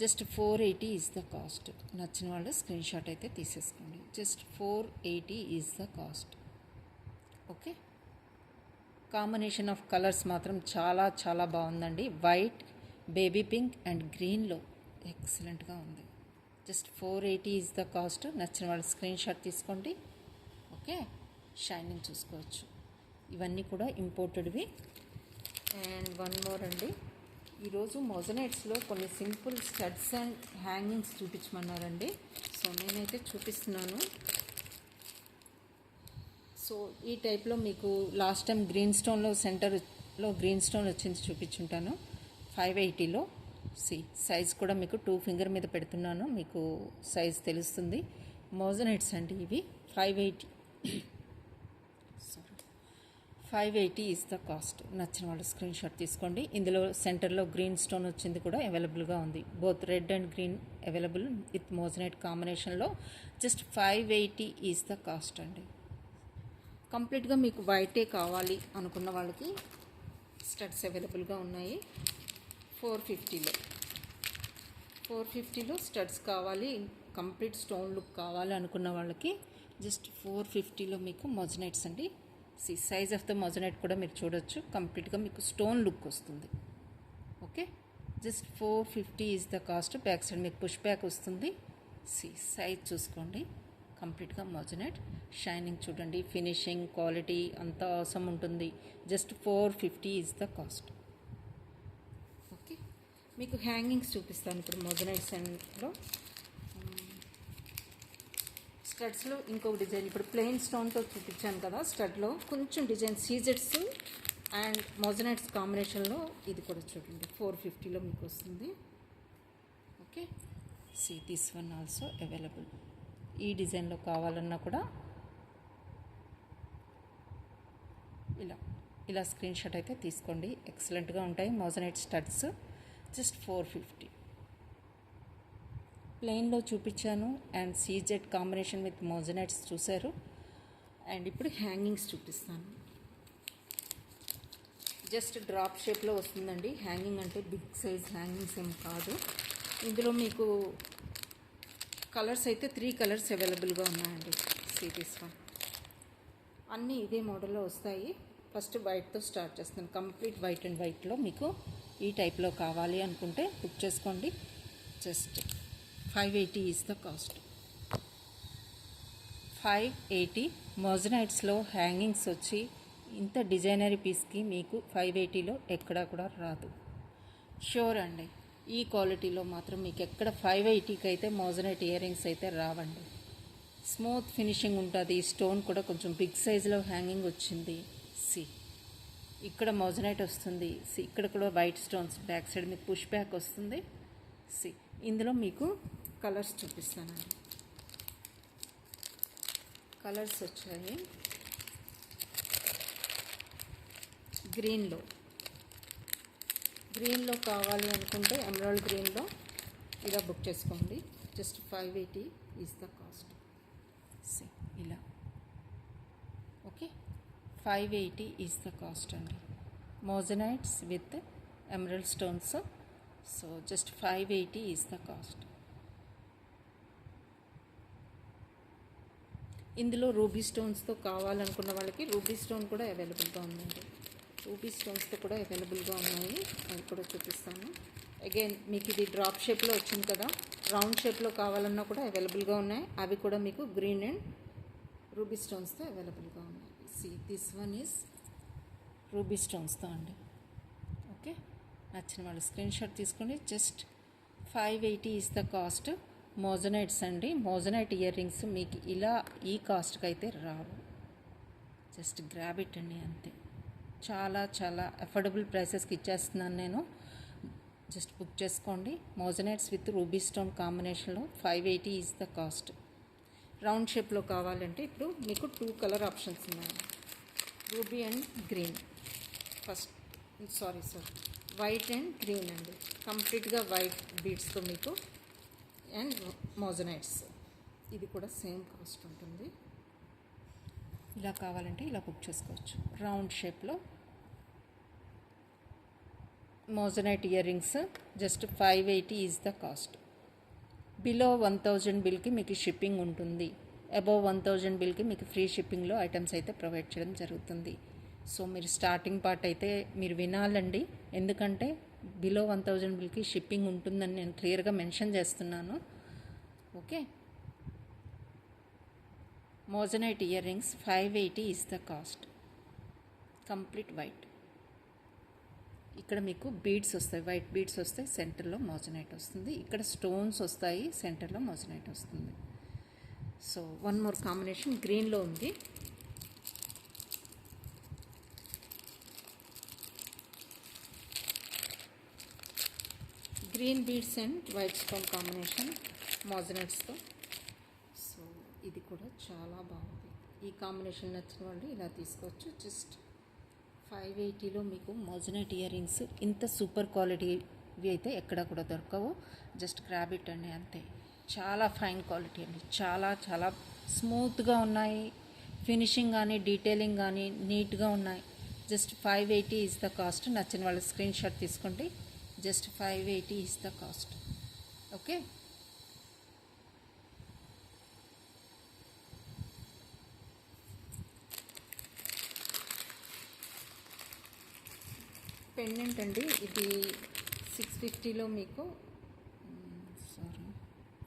Just 480 is the cost. నచ్చిన వాళ్ళు స్క్రీన్ షాట్ అయితే తీసేసుకోండి. Just 480 is the cost. Okay, combination of colours మాత్రం చాలా చాలా బాగుందండి. వైట్, బేబీ పింక్ అండ్ గ్రీన్లో ఎక్సలెంట్గా ఉంది. Just 480 is the cost. నచ్చిన వాళ్ళు స్క్రీన్ షాట్ తీసుకోండి. ఓకే, షైనింగ్ చూసుకోవచ్చు. ఇవన్నీ కూడా ఇంపోర్టెడ్వి. అండ్ వన్ మోర్ అండి, ఈరోజు మొజనైట్స్లో కొన్ని సింపుల్ స్టడ్స్ అండ్ హ్యాంగింగ్స్ చూపించమన్నారండి. సో నేనైతే చూపిస్తున్నాను. సో ఈ టైప్లో మీకు లాస్ట్ టైం గ్రీన్ స్టోన్లో సెంటర్లో గ్రీన్ స్టోన్ వచ్చింది చూపించుంటాను. 580లో. సైజ్ కూడా మీకు 2 ఫింగర్ మీద పెడుతున్నాను, మీకు సైజ్ తెలుస్తుంది. మోజనైట్స్ అండి ఇవి. 580 ఈజ్ ద కాస్ట్. నచ్చిన వాళ్ళు స్క్రీన్ షాట్ తీసుకోండి. ఇందులో సెంటర్లో గ్రీన్ స్టోన్ వచ్చింది కూడా అవైలబుల్గా ఉంది. Both red and green available with moissanite కాంబినేషన్లో. జస్ట్ 580 ఈజ్ ద కాస్ట్ అండి. కంప్లీట్గా మీకు వైటే కావాలి అనుకున్న వాళ్ళకి స్టడ్స్ అవైలబుల్గా ఉన్నాయి. 450లో స్టడ్స్ కావాలి, కంప్లీట్ స్టోన్ లుక్ కావాలి అనుకున్న వాళ్ళకి జస్ట్ 450లో మీకు మొజనైట్స్ అండి. సైజ్ ఆఫ్ ద మొజనైట్ కూడా మీరు చూడొచ్చు, కంప్లీట్గా మీకు స్టోన్ లుక్ వస్తుంది. Okay, just 450 is the cost. Back side మీకు పుష్ బ్యాక్ వస్తుంది. సైజ్ చూసుకోండి, కంప్లీట్గా మొజనైట్. షైనింగ్ చూడండి, ఫినిషింగ్ క్వాలిటీ అంతా అవసరం ఉంటుంది. Just 450 is the cost. Okay, మీకు హ్యాంగింగ్స్ చూపిస్తాను ఇప్పుడు మొజనైట్స్ అండ్లో. స్టడ్స్లో ఇంకొక డిజైన్, ఇప్పుడు ప్లెయిన్ స్టోన్తో చూపించాను కదా, స్టడ్లో కొంచెం డిజైన్ సీజెట్స్ అండ్ మొజనైట్స్ కాంబినేషన్లో ఇది కూడా చూడండి. 450లో మీకు వస్తుంది. Okay, this one also available. ఈ డిజైన్లో కావాలన్నా కూడా ఇలా స్క్రీన్ షాట్ అయితే తీసుకోండి. ఎక్సలెంట్గా ఉంటాయి మొజనైట్ స్టడ్స్. జస్ట్ 450. ప్లెయిన్లో చూపించాను అండ్ సీజెడ్ కాంబినేషన్ విత్ మొజనైట్స్ చూశారు. అండ్ ఇప్పుడు హ్యాంగింగ్స్ చూపిస్తాను. జస్ట్ డ్రాప్ షేప్లో వస్తుందండి హ్యాంగింగ్, అంటే బిగ్ సైజ్ హ్యాంగింగ్స్ ఏం కాదు. ఇందులో మీకు కలర్స్ అయితే 3 కలర్స్ అవైలబుల్గా ఉన్నాయండి. This one. అన్నీ ఇదే మోడల్లో వస్తాయి. ఫస్ట్ వైట్తో స్టార్ట్ చేస్తాను. కంప్లీట్ వైట్ అండ్ వైట్లో మీకు ఈ టైప్లో కావాలి అనుకుంటే బుక్ చేసుకోండి. Just 580 is the cost. 580 మొజనైట్స్లో హ్యాంగింగ్స్ వచ్చి ఇంత డిజైనరీ పీస్కి మీకు 580లో ఎక్కడా కూడా రాదు. షూర్ అండి, ఈ క్వాలిటీలో మాత్రం మీకు ఎక్కడ 580కి అయితే మొజనైట్ ఇయర్ రింగ్స్ అయితే రావండి. స్మూత్ ఫినిషింగ్ ఉంటుంది. స్టోన్ కూడా కొంచెం బిగ్ సైజులో హ్యాంగింగ్ వచ్చింది. ఇక్కడ మొజనైట్ వస్తుంది. ఇక్కడ కూడా వైట్ స్టోన్స్, బ్యాక్ సైడ్ మీకు పుష్ బ్యాక్ వస్తుంది. ఇందులో మీకు కలర్స్ చూపిస్తానండి. కలర్స్ వచ్చాయి. గ్రీన్లో కావాలి అనుకుంటే ఎమరాల్డ్ గ్రీన్లో ఇలా బుక్ చేసుకోండి. Just 580 is the cost. ఇలా ఓకే, 580 ఈజ్ ద కాస్ట్ అండి. మోజనైట్స్ with emerald stones. So just 580 is the cost. ఇందులో రూబీ స్టోన్స్తో కావాలనుకున్న వాళ్ళకి రూబీ స్టోన్ కూడా అవైలబుల్గా ఉందండి. రూబీ స్టోన్స్తో కూడా అవైలబుల్గా ఉన్నాయి, అవి కూడా చూపిస్తాను. అగైన్ మీకు ఇది డ్రాప్ షేప్లో వచ్చింది కదా, రౌండ్ షేప్లో కావాలన్నా కూడా అవైలబుల్గా ఉన్నాయి. అవి కూడా మీకు గ్రీన్ అండ్ రూబీ స్టోన్స్తో అవైలబుల్గా ఉన్నాయి. దిస్ వన్ ఈజ్ రూబీ స్టోన్స్తో అండి. ఓకే, నచ్చిన వాళ్ళు స్క్రీన్ షాట్ తీసుకొని జస్ట్ 580 ఈజ్ ద కాస్ట్. మోజనైట్స్ అండి, మోజనైట్ ఇయర్ రింగ్స్ మీకు ఇలా ఈ కాస్ట్కి అయితే రావు. జస్ట్ గ్రాబ్ ఇట్ అండి, అంతే. చాలా చాలా అఫోర్డబుల్ ప్రైసెస్కి ఇచ్చేస్తున్నాను నేను. జస్ట్ బుక్ చేసుకోండి. మోజనైట్స్ విత్ రూబీ స్టోన్ కాంబినేషన్లో 580 ఈజ్ ద కాస్ట్. రౌండ్ షేప్లో కావాలంటే ఇప్పుడు మీకు 2 కలర్ ఆప్షన్స్ ఉన్నాయి, ruby and green. First white and green అండి, కంప్లీట్గా వైట్ బీడ్స్తో మీకు. అండ్ మోజనైట్స్ ఇది కూడా సేమ్ కాస్ట్ ఉంటుంది. ఇలా కావాలంటే ఇలా బుక్ చేసుకోవచ్చు. రౌండ్ షేప్లో moissanite ear rings just 580 is the cost. Below 1000 బిల్కి మీకు షిప్పింగ్ ఉంటుంది. అబవ్ 1000 బిల్కి మీకు ఫ్రీ షిప్పింగ్లో ఐటమ్స్ అయితే ప్రొవైడ్ చేయడం జరుగుతుంది. సో మీరు స్టార్టింగ్ పార్ట్ అయితే మీరు వినాలండి, ఎందుకంటే బిలో 1000 బిల్కి షిప్పింగ్ ఉంటుందని నేను క్లియర్గా మెన్షన్ చేస్తున్నాను. Okay, moissanite ear rings 580 is the cost. Complete white. ఇక్కడ మీకు బీడ్స్ వస్తాయి, వైట్ బీడ్స్ వస్తాయి, సెంటర్లో మోజనైట్ వస్తుంది. ఇక్కడ స్టోన్స్ వస్తాయి, సెంటర్లో మోజనైట్ వస్తుంది. సో వన్ మోర్ కాంబినేషన్ గ్రీన్లో ఉంది. Green beads and white stone combination మోజనైట్స్తో. సో ఇది కూడా చాలా బాగుంది. ఈ కాంబినేషన్ నచ్చిన వాళ్ళు ఇలా తీసుకోవచ్చు. జస్ట్ 580లో మీకు మోజనైట్ ఇయర్ రింగ్స్ ఇంత సూపర్ క్వాలిటీవి అయితే ఎక్కడ కూడా దొరకవు. జస్ట్ గ్రాబ్ ఇట్ అండి, అంతే. చాలా ఫైన్ క్వాలిటీ అండి, చాలా చాలా స్మూత్గా ఉన్నాయి. ఫినిషింగ్ కానీ డీటెయిలింగ్ కానీ నీట్గా ఉన్నాయి. Just 580 is the cost. నచ్చిన వాళ్ళు స్క్రీన్ షాట్ తీసుకోండి. Just 580 is the cost. Okay, pendant అండి, ఇది 650లో మీకు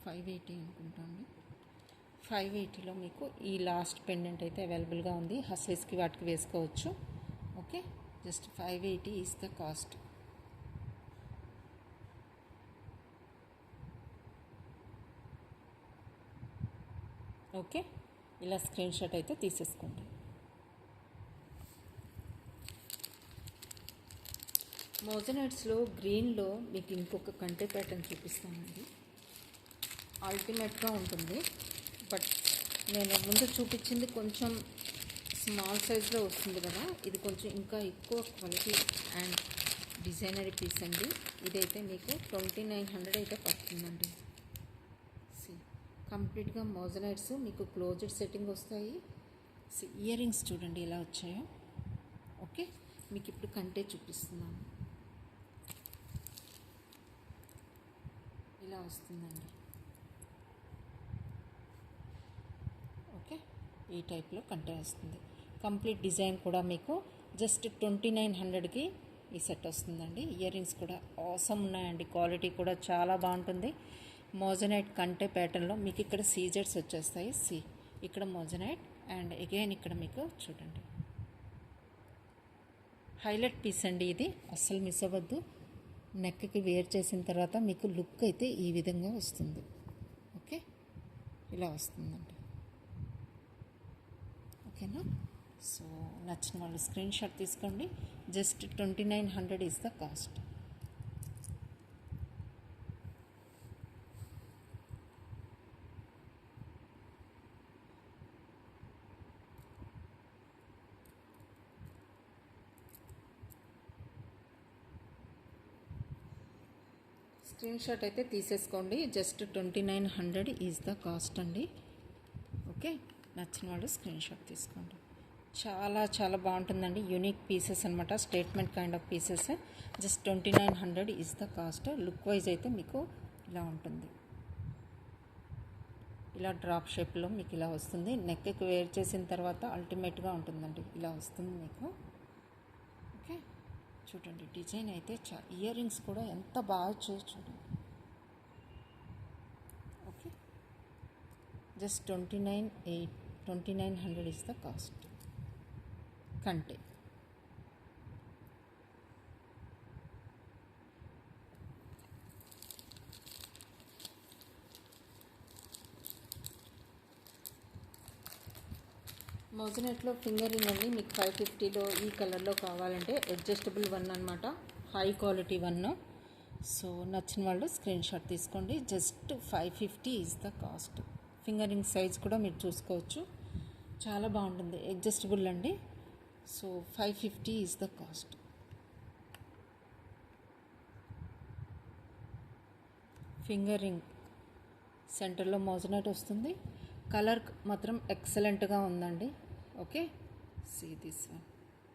580 అనుకుంటాండి. 580లో మీకు ఈ లాస్ట్ పెండెంట్ అయితే అవైలబుల్గా ఉంది. హస్లీస్కి వాటికి వేసుకోవచ్చు. Okay, just 580 is the cost. Okay, ఇలా స్క్రీన్ షాట్ అయితే తీసేసుకోండి. మోజనైట్స్లో గ్రీన్లో మీకు ఇంకొక కంటే ప్యాటర్న్ చూపిస్తానండి. అల్టిమేట్గా ఉంటుంది. బట్ నేను ముందు చూపించింది కొంచెం స్మాల్ సైజ్లో వస్తుంది కదా, ఇది కొంచెం ఇంకా ఎక్కువ క్వాలిటీ అండ్ డిజైనరీ పీస్ అండి. ఇదైతే మీకు 2900 అయితే పడుతుందండి. కంప్లీట్గా మోజనైట్స్ మీకు క్లోజ్డ్ సెట్టింగ్ వస్తాయి. ఇయర్ రింగ్స్ చూడండి ఎలా వచ్చాయో. ఓకే, మీకు ఇప్పుడు కంటే చూపిస్తున్నాను. ఇలా వస్తుందండి. ఓకే, ఈ టైప్లో కంటే వస్తుంది. కంప్లీట్ డిజైన్ కూడా మీకు జస్ట్ 2900కి ఈ సెట్ వస్తుందండి. ఇయర్ రింగ్స్ కూడా ఆసమ్ ఉన్నాయండి, క్వాలిటీ కూడా చాలా బాగుంటుంది. మోజనైట్ కంటే ప్యాటర్న్లో మీకు ఇక్కడ సీజర్స్ వచ్చేస్తాయి. ఇక్కడ మోజనైట్ అండ్ అగైన్ ఇక్కడ మీకు చూడండి హైలైట్ పీస్ అండి. ఇది అస్సలు మిస్ అవ్వద్దు. నెక్కి వేర్ చేసిన తర్వాత మీకు లుక్ అయితే ఈ విధంగా వస్తుంది. ఓకే, ఇలా వస్తుందండి. ఓకేనా? సో నచ్చిన వాళ్ళు స్క్రీన్ షాట్ తీసుకోండి. Just 2900 is the cost. Screen shot అయితే తీసేసుకోండి. జస్ట్ 2900 ఈజ్ ద కాస్ట్ అండి. ఓకే, నచ్చిన వాళ్ళు స్క్రీన్ షాట్ తీసుకోండి. చాలా చాలా బాగుంటుందండి. యూనిక్ పీసెస్ అనమాట, statement kind of pieces. Just 2900 is the cost. Look wise అయితే మీకు ఇలా ఉంటుంది. ఇలా డ్రాప్ షేప్లో మీకు ఇలా వస్తుంది. నెక్కి వేర్ చేసిన తర్వాత అల్టిమేట్గా ఉంటుందండి. ఇలా వస్తుంది మీకు. ఓకే, చూడండి డిజైన్ అయితే ఇయర్ రింగ్స్ కూడా ఎంత బాగా వచ్చాయో చూడండి. Okay, just 2900 is the cost. కంటే మోజనెట్లో ఫింగర్ రింగ్ అండి మీకు 550లో ఈ కలర్లో కావాలంటే అడ్జస్టబుల్ వన్ అనమాట, హై క్వాలిటీ వన్. సో నచ్చిన వాళ్ళు స్క్రీన్ షాట్ తీసుకోండి. Just 550 is the cost. Finger ring size కూడా మీరు చూసుకోవచ్చు, చాలా బాగుంటుంది, అడ్జస్టబుల్ అండి. So 550 is the cost. Finger ring సెంటర్లో మోజనెట్ వస్తుంది. కలర్ మాత్రం ఎక్సలెంట్గా ఉందండి. Okay, see this one.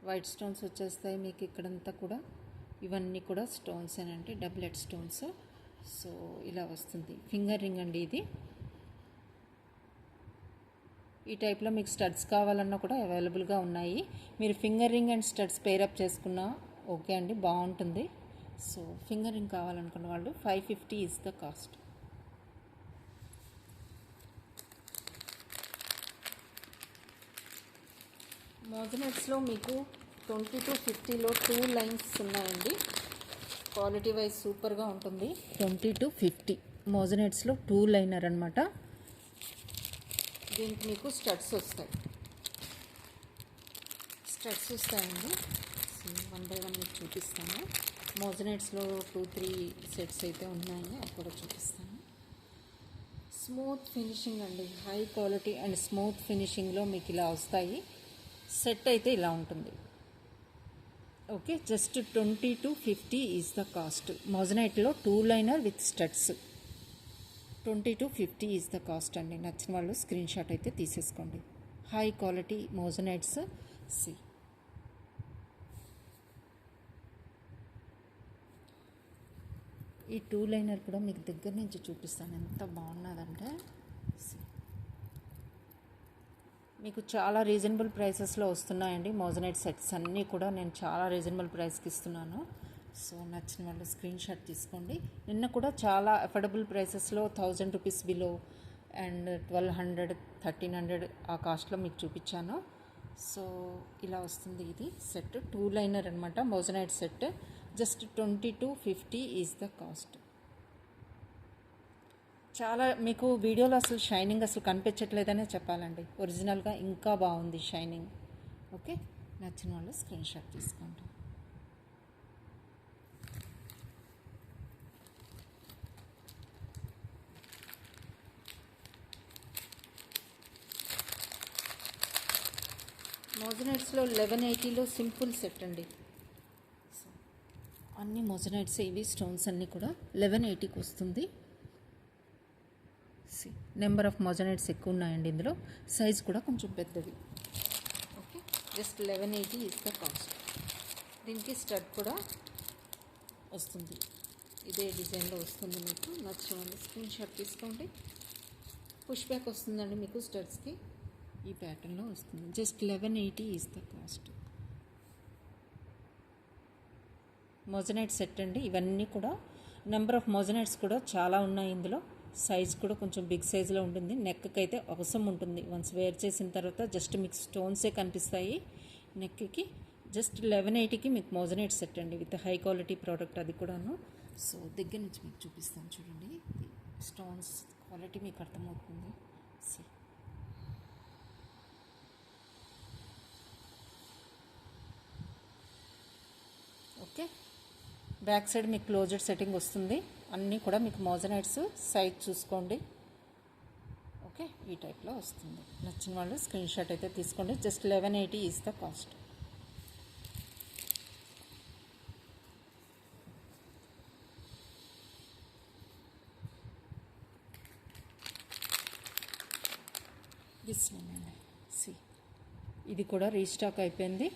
White stones వచ్చేస్తాయి మీకు ఇక్కడంతా కూడా. ఇవన్నీ కూడా స్టోన్స్ ఏనండి, డబ్లెట్ స్టోన్స్. సో ఇలా వస్తుంది ఫింగర్ రింగ్ అండి ఇది. ఈ టైప్లో మీకు స్టడ్స్ కావాలన్నా కూడా అవైలబుల్గా ఉన్నాయి. మీరు finger ring and studs pair up చేసుకున్నా ఓకే అండి, బాగుంటుంది. సో ఫింగర్ రింగ్ కావాలనుకున్న వాళ్ళు 550 ఈజ్ ద కాస్ట్. మోజనెట్స్లో మీకు 20 to 50లో 2 లైన్స్ ఉన్నాయండి. క్వాలిటీ వైజ్ సూపర్గా ఉంటుంది. 20 to 50 మోజనెట్స్లో 2 లైనర్ అనమాట. దీనికి మీకు స్టడ్స్ వస్తాయండి. వన్ బై వన్ మీకు చూపిస్తాను. మోజనెట్స్లో 2-3 సెట్స్ అయితే ఉన్నాయి, అవి కూడా చూపిస్తాను. స్మూత్ ఫినిషింగ్ అండి, హై క్వాలిటీ అండ్ స్మూత్ ఫినిషింగ్లో మీకు ఇలా వస్తాయి. సెట్ అయితే ఇలా ఉంటుంది. Okay, just 20 to 50 is the cost. మోజనైట్లో 2 liner with studs 20 to 50 is the cost అండి. నచ్చిన వాళ్ళు స్క్రీన్ షాట్ అయితే తీసేసుకోండి. High quality మోజనైట్స్. సి ఈ 2 లైనర్ కూడా మీకు దగ్గర నుంచి చూపిస్తాను, ఎంత బాగున్నదంటే. మీకు చాలా రీజనబుల్ ప్రైసెస్లో వస్తున్నాయండి మోజనైట్ సెట్స్ అన్నీ కూడా. నేను చాలా రీజనబుల్ ప్రైస్కి ఇస్తున్నాను. సో నచ్చిన వాళ్ళు స్క్రీన్ షాట్ తీసుకోండి. నిన్న కూడా చాలా అఫోర్డబుల్ ప్రైసెస్లో 1000 రూపీస్ బిలో అండ్ 1200, 1300 ఆ కాస్ట్లో మీకు చూపించాను. సో ఇలా వస్తుంది ఇది సెట్. 2 లైనర్ అనమాట moissanite set. Just 20 to 50 is the cost. చాలా మీకు వీడియోలో అసలు షైనింగ్ అసలు కనిపించట్లేదనే చెప్పాలండి. ఒరిజినల్గా ఇంకా బాగుంది షైనింగ్. ఓకే, నచ్చిన వాళ్ళు స్క్రీన్ షాట్ తీసుకోండి. మోజనైట్స్లో 1180లో సింపుల్ సెట్ అండి. అన్ని మోజనైట్స్ ఇవి స్టోన్స్ అన్నీ కూడా 1180కి వస్తుంది. నెంబర్ ఆఫ్ మోజనైట్స్ ఎక్కువ ఉన్నాయండి ఇందులో, సైజ్ కూడా కొంచెం పెద్దది. Okay, just 1180 is the cost. దీనికి స్టడ్ కూడా వస్తుంది, ఇదే డిజైన్లో వస్తుంది. మీకు నచ్చిన వాళ్ళు స్క్రీన్ షాట్ తీసుకోండి. పుష్ బ్యాక్ వస్తుందండి మీకు స్టడ్స్కి, ఈ ప్యాటర్న్లో వస్తుంది. Just 1180 is the cost. Moissanite set అండి ఇవన్నీ కూడా. నెంబర్ ఆఫ్ మోజనైట్స్ కూడా చాలా ఉన్నాయి ఇందులో. సైజ్ కూడా కొంచెం బిగ్ సైజులో ఉంటుంది. నెక్కి అయితే అవసరం ఉంటుంది. వన్స్ వేర్ చేసిన తర్వాత జస్ట్ మీకు స్టోన్సే కనిపిస్తాయి నెక్కి. జస్ట్ 1180కి మీకు మోజనైట్ సెట్ అండి విత్ హై క్వాలిటీ ప్రోడక్ట్ అది కూడాను. సో దగ్గర నుంచి మీకు చూపిస్తాను చూడండి, స్టోన్స్ క్వాలిటీ మీకు అర్థమవుతుంది. ఓకే, బ్యాక్ సైడ్ మీకు క్లోజెడ్ సెట్టింగ్ వస్తుంది. అన్నీ కూడా మీకు మోజనైట్స్ సైజ్ చూసుకోండి. ఓకే, ఈ టైప్లో వస్తుంది. నచ్చిన వాళ్ళు స్క్రీన్ షాట్ అయితే తీసుకోండి. Just 1180 is the cost. This one అండి. సి ఇది కూడా రీస్టాక్ అయిపోయింది.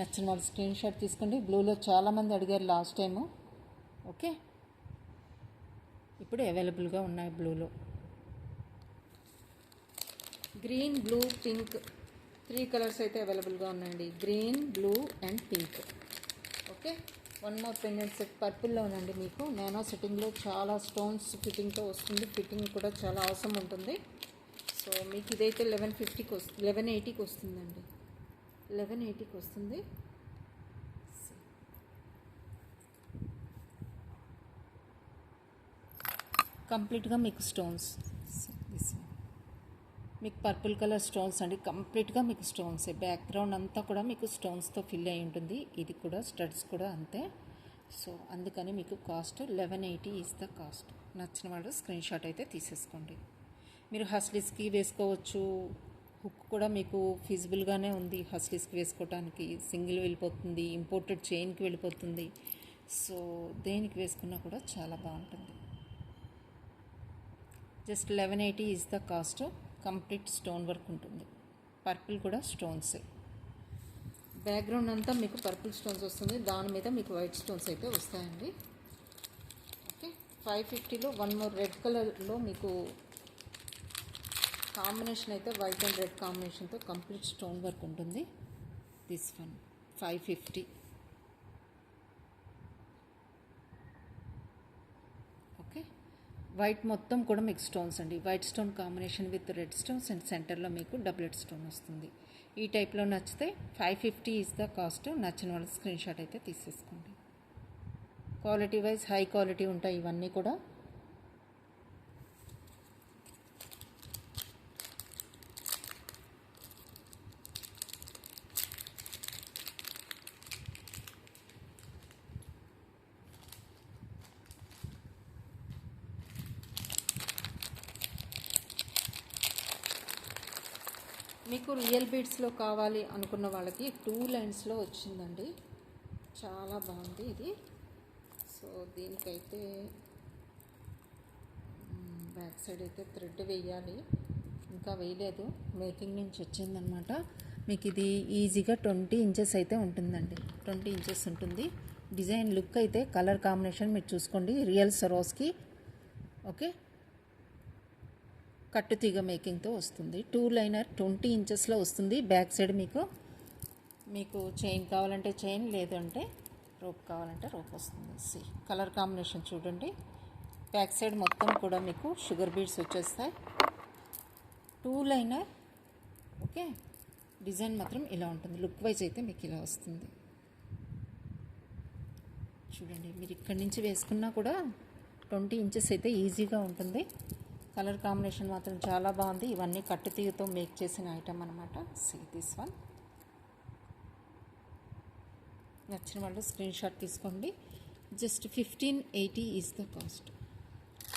నచ్చిన వాళ్ళు స్క్రీన్ షాట్ తీసుకోండి. బ్లూలో చాలామంది అడిగారు లాస్ట్ టైము. ఓకే, ఇప్పుడు అవైలబుల్గా ఉన్నాయి బ్లూలో. గ్రీన్, బ్లూ, పింక్ 3 కలర్స్ అయితే అవైలబుల్గా ఉన్నాయండి. Green, blue and pink. Okay, one more pendant set పర్పుల్లోనండి మీకు నానో సెట్టింగ్లో చాలా స్టోన్స్ ఫిట్టింగ్తో వస్తుంది. ఫిట్టింగ్ కూడా చాలా అవసరం ఉంటుంది. సో మీకు ఇదైతే 1150కి వస్తుంది, 1180కి వస్తుందండి. 1180కి వస్తుంది. కంప్లీట్గా మీకు స్టోన్స్, మీకు పర్పుల్ కలర్ స్టోన్స్ అండి. కంప్లీట్గా మీకు స్టోన్సే. బ్యాక్గ్రౌండ్ అంతా కూడా మీకు స్టోన్స్తో ఫిల్ అయి ఉంటుంది. ఇది కూడా స్టడ్స్ కూడా అంతే. సో అందుకని మీకు కాస్ట్ 1180 ఈజ్ ద కాస్ట్. నచ్చిన వాళ్ళు స్క్రీన్ షాట్ అయితే తీసేసుకోండి. మీరు హస్లీస్కి వేసుకోవచ్చు. హుక్ కూడా మీకు ఫీజిబుల్గానే ఉంది. హస్లీస్కి వేసుకోవడానికి సింగిల్ వెళ్ళిపోతుంది, ఇంపోర్టెడ్ చైన్కి వెళ్ళిపోతుంది. సో దేనికి వేసుకున్నా కూడా చాలా బాగుంటుంది. Just 1180 is the cost. Complete stone work ఉంటుంది. పర్పుల్ కూడా స్టోన్సే. బ్యాక్గ్రౌండ్ అంతా మీకు పర్పుల్ స్టోన్స్ వస్తుంది. దాని మీద మీకు వైట్ స్టోన్స్ అయితే వస్తాయండి. ఓకే, 550లో వన్ మోర్ రెడ్ కలర్లో మీకు కాంబినేషన్ అయితే వైట్ అండ్ రెడ్ కాంబినేషన్తో కంప్లీట్ స్టోన్ వర్క్ ఉంటుంది. This one 550. ఓకే, వైట్ మొత్తం కూడా మీకు స్టోన్స్ అండి. White stone combination with red stones and సెంటర్లో మీకు డబులెట్ స్టోన్ వస్తుంది. ఈ టైప్లో నచ్చితే 550 ఈజ్ ద కాస్ట్. నచ్చిన వాళ్ళ స్క్రీన్ షాట్ అయితే తీసేసుకోండి. క్వాలిటీ వైజ్ హై క్వాలిటీ ఉంటాయి ఇవన్నీ కూడా. మీకు రియల్ బీడ్స్లో కావాలి అనుకున్న వాళ్ళకి 2 లైన్స్లో వచ్చిందండి. చాలా బాగుంది ఇది. సో దీనికైతే బ్యాక్ సైడ్ అయితే థ్రెడ్ వేయాలి, ఇంకా వేయలేదు. మేకింగ్ నుంచి వచ్చిందనమాట. మీకు ఇది ఈజీగా 20 ఇంచెస్ అయితే ఉంటుందండి. 20 ఇంచెస్ ఉంటుంది. డిజైన్ లుక్ అయితే కలర్ కాంబినేషన్ మీరు చూసుకోండి. రియల్ సరోస్కి ఓకే కట్టుతీగ మేకింగ్తో వస్తుంది. 2 లైనర్ 20 ఇంచెస్లో వస్తుంది. బ్యాక్ సైడ్ మీకు చైన్ కావాలంటే చైన్, లేదంటే రోప్ కావాలంటే రోప్ వస్తుంది. సి కలర్ కాంబినేషన్ చూడండి. బ్యాక్ సైడ్ మొత్తం కూడా మీకు షుగర్ బీడ్స్ వచ్చేస్తాయి. 2 లైనర్ ఓకే. డిజైన్ మాత్రం ఇలా ఉంటుంది. లుక్ వైజ్ అయితే మీకు ఇలా వస్తుంది. చూడండి, మీరు ఇక్కడి నుంచి వేసుకున్నా కూడా 20 ఇంచెస్ అయితే ఈజీగా ఉంటుంది. కలర్ కాంబినేషన్ మాత్రం చాలా బాగుంది. ఇవన్నీ కట్టుతీగతో మేక్ చేసిన ఐటమ్ అనమాట. See this one. నచ్చిన వాళ్ళు స్క్రీన్ షాట్ తీసుకోండి. Just 1580 is the cost.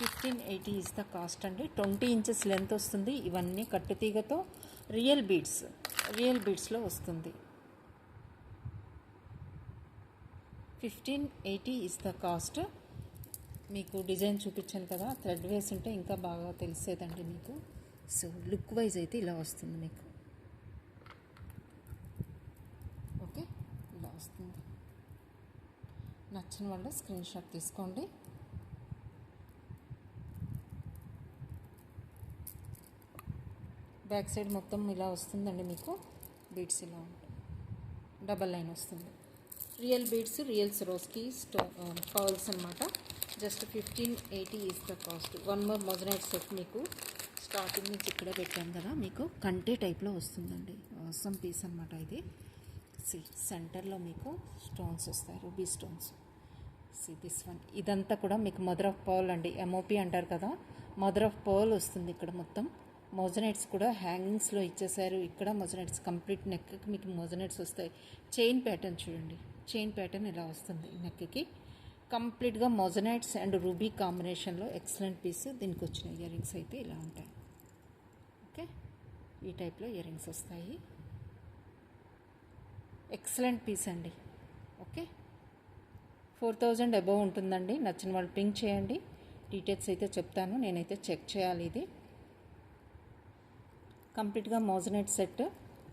1580 is the cost అండి. 20 ఇంచెస్ లెంత్ వస్తుంది. ఇవన్నీ కట్టుతీగతో రియల్ బీడ్స్లో వస్తుంది. 1580 ఈజ్ ద కాస్ట్. మీకు డిజైన్ చూపించాను కదా, థ్రెడ్ వేసి ఉంటే ఇంకా బాగా తెలిసేదండి మీకు. సో లుక్ వైజ్ అయితే ఇలా వస్తుంది మీకు. ఓకే, ఇలా వస్తుంది. నచ్చిన వాళ్ళు స్క్రీన్ షాట్ తీసుకోండి. బ్యాక్ సైడ్ మొత్తం ఇలా వస్తుందండి మీకు. బీడ్స్ ఇలా ఉంటుంది. డబల్ లైన్ వస్తుంది. Real beads, real Swarovski pearls అనమాట. Just 1580 is the cost. One more moissanite set మీకు స్టార్టింగ్ నుంచి ఇక్కడే పెట్టాను కదా, మీకు కంటే టైప్లో వస్తుందండి. ఆసమ్ పీస్ అనమాట ఇది. సి సెంటర్లో మీకు స్టోన్స్ వస్తాయి, ruby stones. C this one. ఇదంతా కూడా మీకు మదర్ ఆఫ్ పర్ల్ అండి. ఎంఓపి అంటారు కదా, మదర్ ఆఫ్ పర్ల్ వస్తుంది ఇక్కడ మొత్తం. మొజనైట్స్ కూడా హ్యాంగింగ్స్లో ఇచ్చేసారు. ఇక్కడ మొజనైట్స్ కంప్లీట్ నెక్కి మీకు మొజనైట్స్ వస్తాయి. చైన్ ప్యాటర్న్ చూడండి. చైన్ ప్యాటర్న్ ఇలా వస్తుంది నెక్కి. కంప్లీట్గా మొజనైట్స్ అండ్ రూబీ కాంబినేషన్లో ఎక్సలెంట్ పీస్. దీనికి వచ్చిన ఇయర్ రింగ్స్ అయితే ఇలా ఉంటాయి. ఓకే, ఈ టైప్లో ఇయర్ రింగ్స్ వస్తాయి. ఎక్సలెంట్ పీస్ అండి. ఓకే, 4000 అబవ్ ఉంటుందండి. నచ్చిన వాళ్ళు పింక్ చేయండి. డీటెయిల్స్ అయితే చెప్తాను, నేనైతే చెక్ చేయాలి. ఇది కంప్లీట్గా మోజనైట్ సెట్.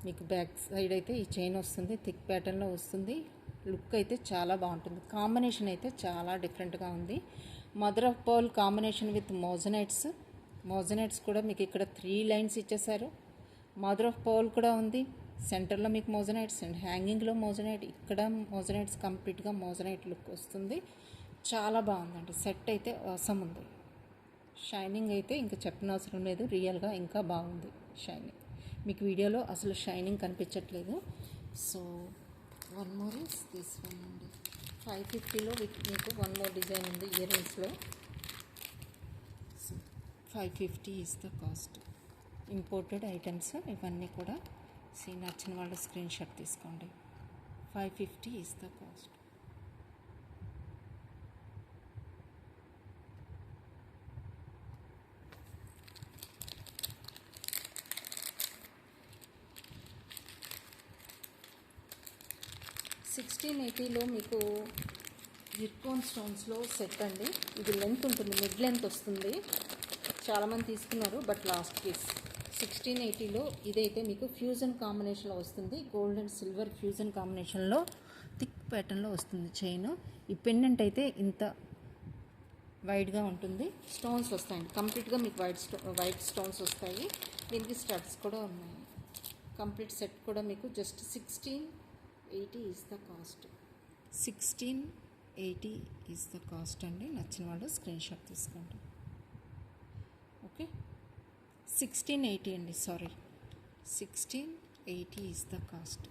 మీకు బ్యాక్ సైడ్ అయితే ఈ చైన్ వస్తుంది, థిక్ ప్యాటర్న్లో వస్తుంది. లుక్ అయితే చాలా బాగుంటుంది. కాంబినేషన్ అయితే చాలా డిఫరెంట్గా ఉంది. Mother of pearl combination with మోజనైట్స్ కూడా మీకు ఇక్కడ 3 లైన్స్ ఇచ్చేసారు. మదర్ ఆఫ్ పర్ల్ కూడా ఉంది, సెంటర్లో మీకు మోజనైట్స్ అండ్ హ్యాంగింగ్లో మోజనైట్, ఇక్కడ మోజనైట్స్, కంప్లీట్గా మోజనైట్ లుక్ వస్తుంది. చాలా బాగుందండి. సెట్ అయితే అవసరం ఉంది. షైనింగ్ అయితే ఇంకా చెప్పనవసరం లేదు. రియల్గా ఇంకా బాగుంది షైనింగ్. మీకు వీడియోలో అసలు షైనింగ్ కనిపించట్లేదు. So one more is this one అండి. 550లో మీకు వన్ మోర్ డిజైన్ ఉంది ఇయర్ రింగ్స్లో. 550 is the cost. Imported items ఇవన్నీ కూడా. నచ్చిన వాళ్ళు స్క్రీన్ షాట్ తీసుకోండి. 550 ఈజ్ ద కాస్ట్. $1680లో మీకు జిర్కోన్ స్టోన్స్లో సెట్ అండి. ఇది లెంత్ ఉంటుంది, మిడ్ లెంత్ వస్తుంది. చాలామంది తీసుకున్నారు, బట్ లాస్ట్ పీస్. 1680లో ఇదైతే మీకు ఫ్యూజన్ కాంబినేషన్లో వస్తుంది. గోల్డ్ అండ్ సిల్వర్ ఫ్యూజన్ కాంబినేషన్లో థిక్ ప్యాటర్న్లో వస్తుంది చైన్. ఈ పెండెంట్ అయితే ఇంత వైడ్గా ఉంటుంది. స్టోన్స్ వస్తాయండి, కంప్లీట్గా మీకు వైట్ స్టోన్స్ వస్తాయి. దీనికి స్టడ్స్ కూడా ఉన్నాయి. కంప్లీట్ సెట్ కూడా మీకు just 1680 is the cost. 1680 is the cost అండి. నచ్చిన వాళ్ళు స్క్రీన్ షాట్ తీసుకోండి. ఓకే, 1680 అండి, సారీ, 1680 ఈజ్ ద కాస్ట్.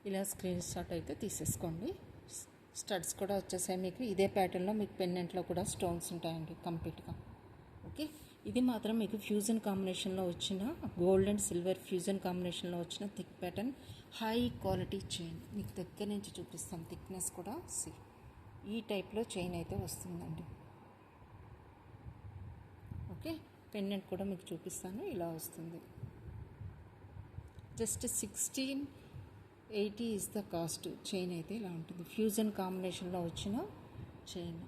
ఇలా స్క్రీన్ షాట్ అయితే తీసేసుకోండి. స్టడ్స్ కూడా వచ్చేసాయి మీకు. ఇదే ప్యాటర్న్లో మీకు పెండెంట్లో కూడా స్టోన్స్ ఉంటాయండి కంప్లీట్గా. ఓకే, ఇది మాత్రం మీకు ఫ్యూజన్ కాంబినేషన్లో వచ్చిన గోల్డ్ అండ్ సిల్వర్ ఫ్యూజన్ కాంబినేషన్లో వచ్చిన thick pattern, high quality chain. మీకు దగ్గర నుంచి చూపిస్తాను. థిక్నెస్ కూడా ఈ టైప్లో చైన్ అయితే వస్తుందండి. ఓకే, పెండెంట్ కూడా మీకు చూపిస్తాను. ఇలా వస్తుంది. Just 1680 is the cost. Chain అయితే ఇలా ఉంటుంది. ఫ్యూజన్ కాంబినేషన్లో వచ్చిన చైన్.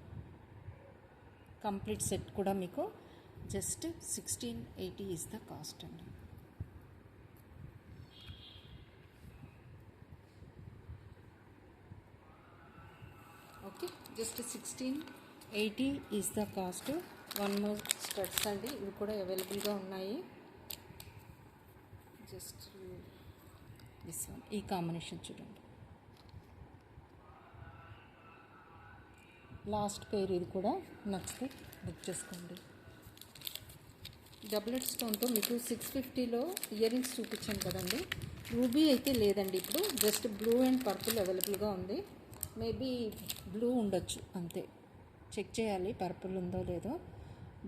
కంప్లీట్ సెట్ కూడా మీకు జస్ట్ 1680 ఈజ్ ద కాస్ట్ అండి. Okay, just 1680 is the cost. One more studs అండి, ఇవి కూడా అవైలబుల్గా ఉన్నాయి. జస్ట్ దిస్ వన్, ఈ కాంబినేషన్ చూడండి. లాస్ట్ పేరు ఇది కూడా నచ్చితే బుక్ చేసుకోండి. డబులెట్ స్టోన్తో మీకు 650లో ఇయర్ రింగ్స్ చూపించాను కదండి. రూబీ అయితే లేదండి ఇప్పుడు. జస్ట్ బ్లూ అండ్ పర్పుల్ అవైలబుల్గా ఉంది. మేబీ బ్లూ ఉండొచ్చు, అంతే. చెక్ చేయాలి పర్పుల్ ఉందో లేదో.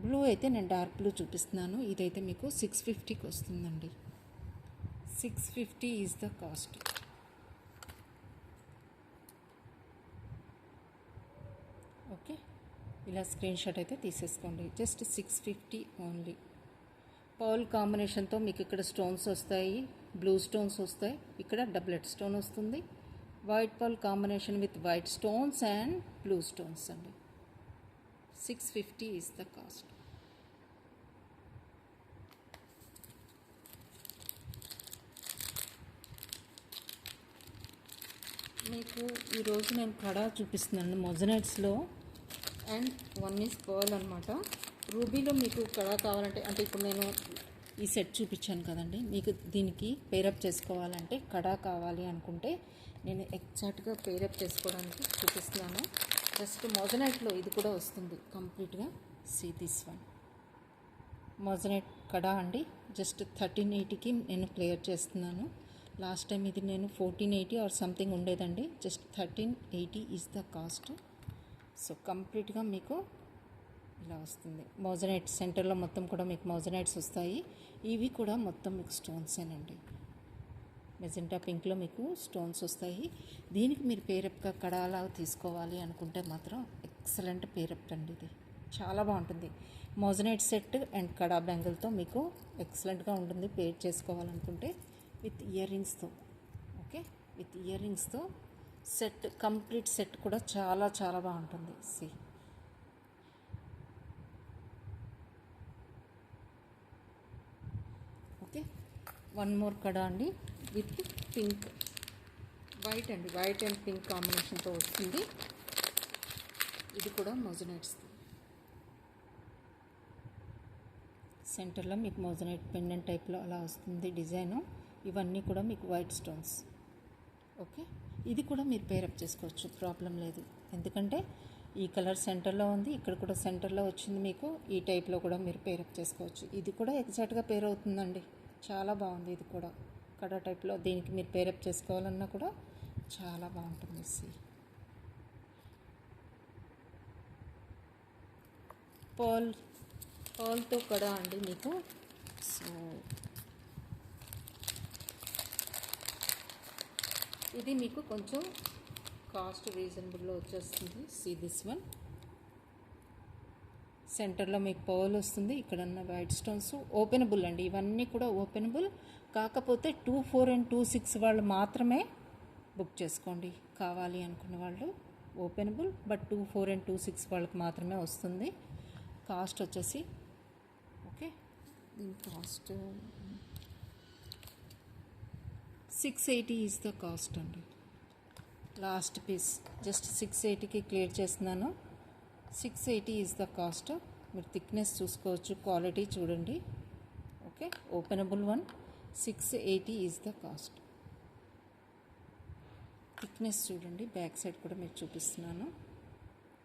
బ్లూ అయితే నేను డార్క్ బ్లూ చూపిస్తున్నాను. ఇదైతే మీకు 650కి వస్తుందండి. 650 ఈజ్ ద కాస్ట్. ఓకే, ఇలా స్క్రీన్ షాట్ అయితే తీసేసుకోండి. Just 650 only. పర్ల్ కాంబినేషన్తో మీకు ఇక్కడ స్టోన్స్ వస్తాయి, బ్లూ స్టోన్స్ వస్తాయి. ఇక్కడ డబ్లెట్ స్టోన్ వస్తుంది. White pearl combination with white stones and blue stones అండి. 650 ఈజ్ ద కాస్ట్. మీకు ఈరోజు నేను కడా చూపిస్తున్నాను మొజనైట్స్లో. అండ్ వన్ ఈజ్ పర్ల్ అనమాట. రూబీలో మీకు కడా కావాలంటే, అంటే ఇప్పుడు నేను ఈ సెట్ చూపించాను కదండి, మీకు దీనికి పేరప్ చేసుకోవాలంటే కడా కావాలి అనుకుంటే నేను ఎగ్జాక్ట్గా పేరప్ చేసుకోవడానికి చూపిస్తున్నాను. జస్ట్ మొజనైట్లో ఇది కూడా వస్తుంది కంప్లీట్గా. సీ దిస్ వన్ మొజనైట్ కడా అండి. జస్ట్ 1380కి నేను క్లియర్ చేస్తున్నాను. లాస్ట్ టైం ఇది నేను 1480 ఆర్ సంథింగ్ ఉండేదండి. Just 1380 is the cost. So కంప్లీట్గా మీకు ఇలా వస్తుంది. మోజనైట్ సెంటర్లో మొత్తం కూడా మీకు మోజనైట్స్ వస్తాయి. ఇవి కూడా మొత్తం మీకు స్టోన్సేనండి. మెజెంటా పింక్లో మీకు స్టోన్స్ వస్తాయి. దీనికి మీరు పేరప్గా కడాలా తీసుకోవాలి అనుకుంటే మాత్రం ఎక్సలెంట్ పేరప్ అండి. ఇది చాలా బాగుంటుంది. మోజనైట్ సెట్ అండ్ కడా బ్యాంగిల్తో మీకు ఎక్సలెంట్గా ఉంటుంది పేర్ చేసుకోవాలనుకుంటే. విత్ ఇయర్ రింగ్స్తో. ఓకే, విత్ ఇయర్ రింగ్స్తో సెట్, కంప్లీట్ సెట్ కూడా చాలా చాలా బాగుంటుంది. సి ఓకే, వన్ మోర్ కడా అండి విత్ పింక్, వైట్ అండి. వైట్ అండ్ పింక్ కాంబినేషన్తో వస్తుంది. ఇది కూడా మొజనైట్స్. సెంటర్లో మీకు మోజనైట్ పెండెంట్ టైప్లో అలా వస్తుంది డిజైను. ఇవన్నీ కూడా మీకు వైట్ స్టోన్స్. ఓకే, ఇది కూడా మీరు పేరప్ చేసుకోవచ్చు, ప్రాబ్లం లేదు. ఎందుకంటే ఈ కలర్ సెంటర్లో ఉంది, ఇక్కడ కూడా సెంటర్లో వచ్చింది మీకు. ఈ టైప్లో కూడా మీరు పేరప్ చేసుకోవచ్చు. ఇది కూడా ఎగ్జాక్ట్గా పేర్ అవుతుందండి, చాలా బాగుంది. ఇది కూడా కడా టైప్లో దీనికి మీరు పేరప్ చేసుకోవాలన్నా కూడా చాలా బాగుంటుంది. పర్ల్తో కడా అండి మీకు. సో ఇది మీకు కొంచెం కాస్ట్ రీజనబుల్లో వచ్చేస్తుంది. దిస్ వన్ సెంటర్లో మీకు పర్ల్ వస్తుంది, ఇక్కడ ఉన్న వైట్ స్టోన్స్. ఓపెనబుల్ అండి, ఇవన్నీ కూడా ఓపెనబుల్. కాకపోతే 24 and 26 వాళ్ళు మాత్రమే బుక్ చేసుకోండి, కావాలి అనుకున్న వాళ్ళు. ఓపెనబుల్, బట్ 24 and 26 వాళ్ళకి మాత్రమే వస్తుంది. కాస్ట్ వచ్చేసి ఓకే, దీని కాస్ట్ 680 ఈజ్ ద కాస్ట్ అండి. లాస్ట్ పీస్ జస్ట్ 680కి క్లియర్ చేస్తున్నాను. 680 ఈజ్ ద కాస్ట్. మీరు థిక్నెస్ చూసుకోవచ్చు, క్వాలిటీ చూడండి. Okay, openable one 680 is the cost. Thickness చూడండి, బ్యాక్ సైడ్ కూడా మీకు చూపిస్తున్నాను,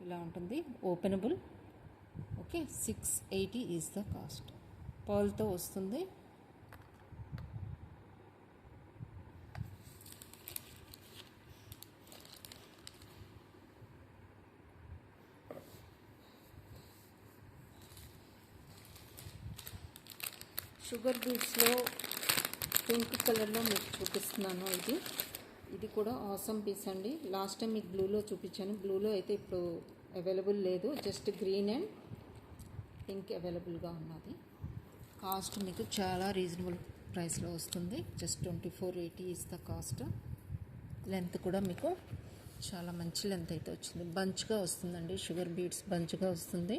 ఇలా ఉంటుంది. Openable. Okay, 680 is the cost. పర్ల్తో వస్తుంది. షుగర్ బీడ్స్లో పింక్ కలర్లో మీకు చూపిస్తున్నాను. ఇది కూడా ఆసమ్ పీస్ అండి. లాస్ట్ టైం మీకు బ్లూలో చూపించాను. బ్లూలో అయితే ఇప్పుడు అవైలబుల్ లేదు, జస్ట్ గ్రీన్ అండ్ పింక్ అవైలబుల్గా ఉన్నది. కాస్ట్ మీకు చాలా రీజనబుల్ ప్రైస్లో వస్తుంది. Just 2480 is the cost. Length కూడా మీకు చాలా మంచి లెంత్ అయితే వచ్చింది. బంచ్గా వస్తుందండి, షుగర్ బీడ్స్ బంచ్గా వస్తుంది,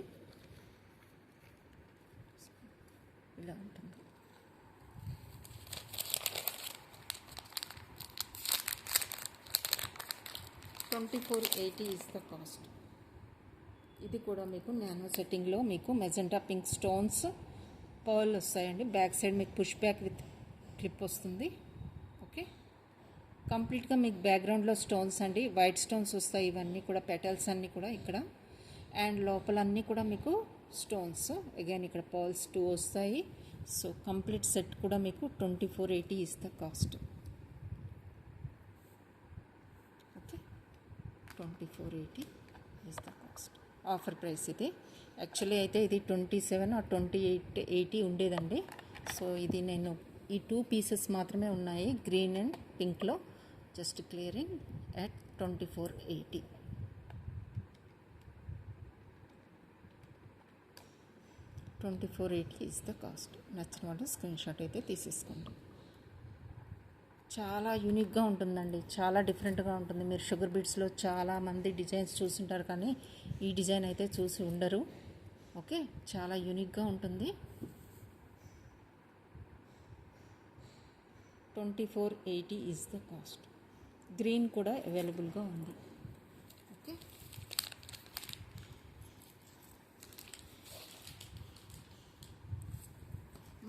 ఇలా ఉంటుంది. $2480 ఈజ్ ద కాస్ట్. ఇది కూడా మీకు నానో సెట్టింగ్లో మీకు మెజెంటా పింక్ స్టోన్స్ పర్ల్ వస్తాయండి. బ్యాక్ సైడ్ మీకు పుష్ బ్యాక్ విత్ క్లిప్ వస్తుంది. ఓకే, కంప్లీట్గా మీకు బ్యాక్గ్రౌండ్లో స్టోన్స్ అండి, వైట్ స్టోన్స్ వస్తాయి. ఇవన్నీ కూడా పెటల్స్ అన్నీ కూడా ఇక్కడ, అండ్ లోపలన్నీ కూడా మీకు స్టోన్స్. అగైన్ ఇక్కడ పర్ల్స్ 2 వస్తాయి. సో కంప్లీట్ సెట్ కూడా మీకు 2480 is the cost. Okay, 2480 is the cost. Offer price ఇది. యాక్చువల్లీ అయితే ఇది 27 or 2880 ఉండేదండి. సో ఇది నేను ఈ 2 పీసెస్ మాత్రమే ఉన్నాయి, గ్రీన్ అండ్ పింక్లో. Just clearing at 2480. $2480 is the cost. నచ్చిన వాళ్ళు స్క్రీన్ షాట్ అయితే తీసేసుకోండి. చాలా యూనిక్గా ఉంటుందండి, చాలా డిఫరెంట్గా ఉంటుంది. మీరు షుగర్ బీడ్స్లో చాలామంది డిజైన్స్ చూసుంటారు, కానీ ఈ డిజైన్ అయితే చూసి ఉండరు. ఓకే, చాలా యూనిక్గా ఉంటుంది. 2480 ఈజ్ ద కాస్ట్. గ్రీన్ కూడా అవైలబుల్గా ఉంది. ఓకే,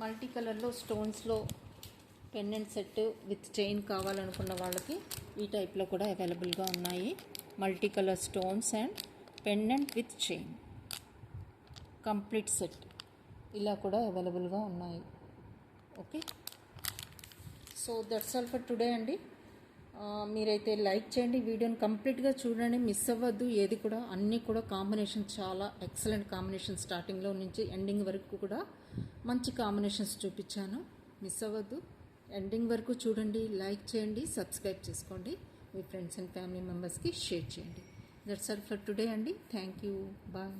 మల్టీ కలర్లో స్టోన్స్లో పెండెంట్ సెట్ విత్ చైన్ కావాలనుకున్న వాళ్ళకి ఈ టైప్లో కూడా అవైలబుల్గా ఉన్నాయి. Multi colour stones and pendant with chain complete set ఇలా కూడా అవైలబుల్గా ఉన్నాయి. Okay, so that's all for today అండి. మీరైతే లైక్ చేయండి, వీడియోని కంప్లీట్గా చూడండి, మిస్ అవ్వద్దు ఏది కూడా. అన్నీ కూడా కాంబినేషన్ చాలా ఎక్సలెంట్ కాంబినేషన్, స్టార్టింగ్లో నుంచి ఎండింగ్ వరకు కూడా మంచి కాంబినేషన్స్ చూపించాను. మిస్ అవ్వద్దు, ఎండింగ్ వరకు చూడండి, లైక్ చేయండి, సబ్స్క్రైబ్ చేసుకోండి, మీ ఫ్రెండ్స్ అండ్ ఫ్యామిలీ మెంబర్స్కి షేర్ చేయండి. దట్స్ ఆల్ ఫర్ టుడే అండి. Thank you, bye.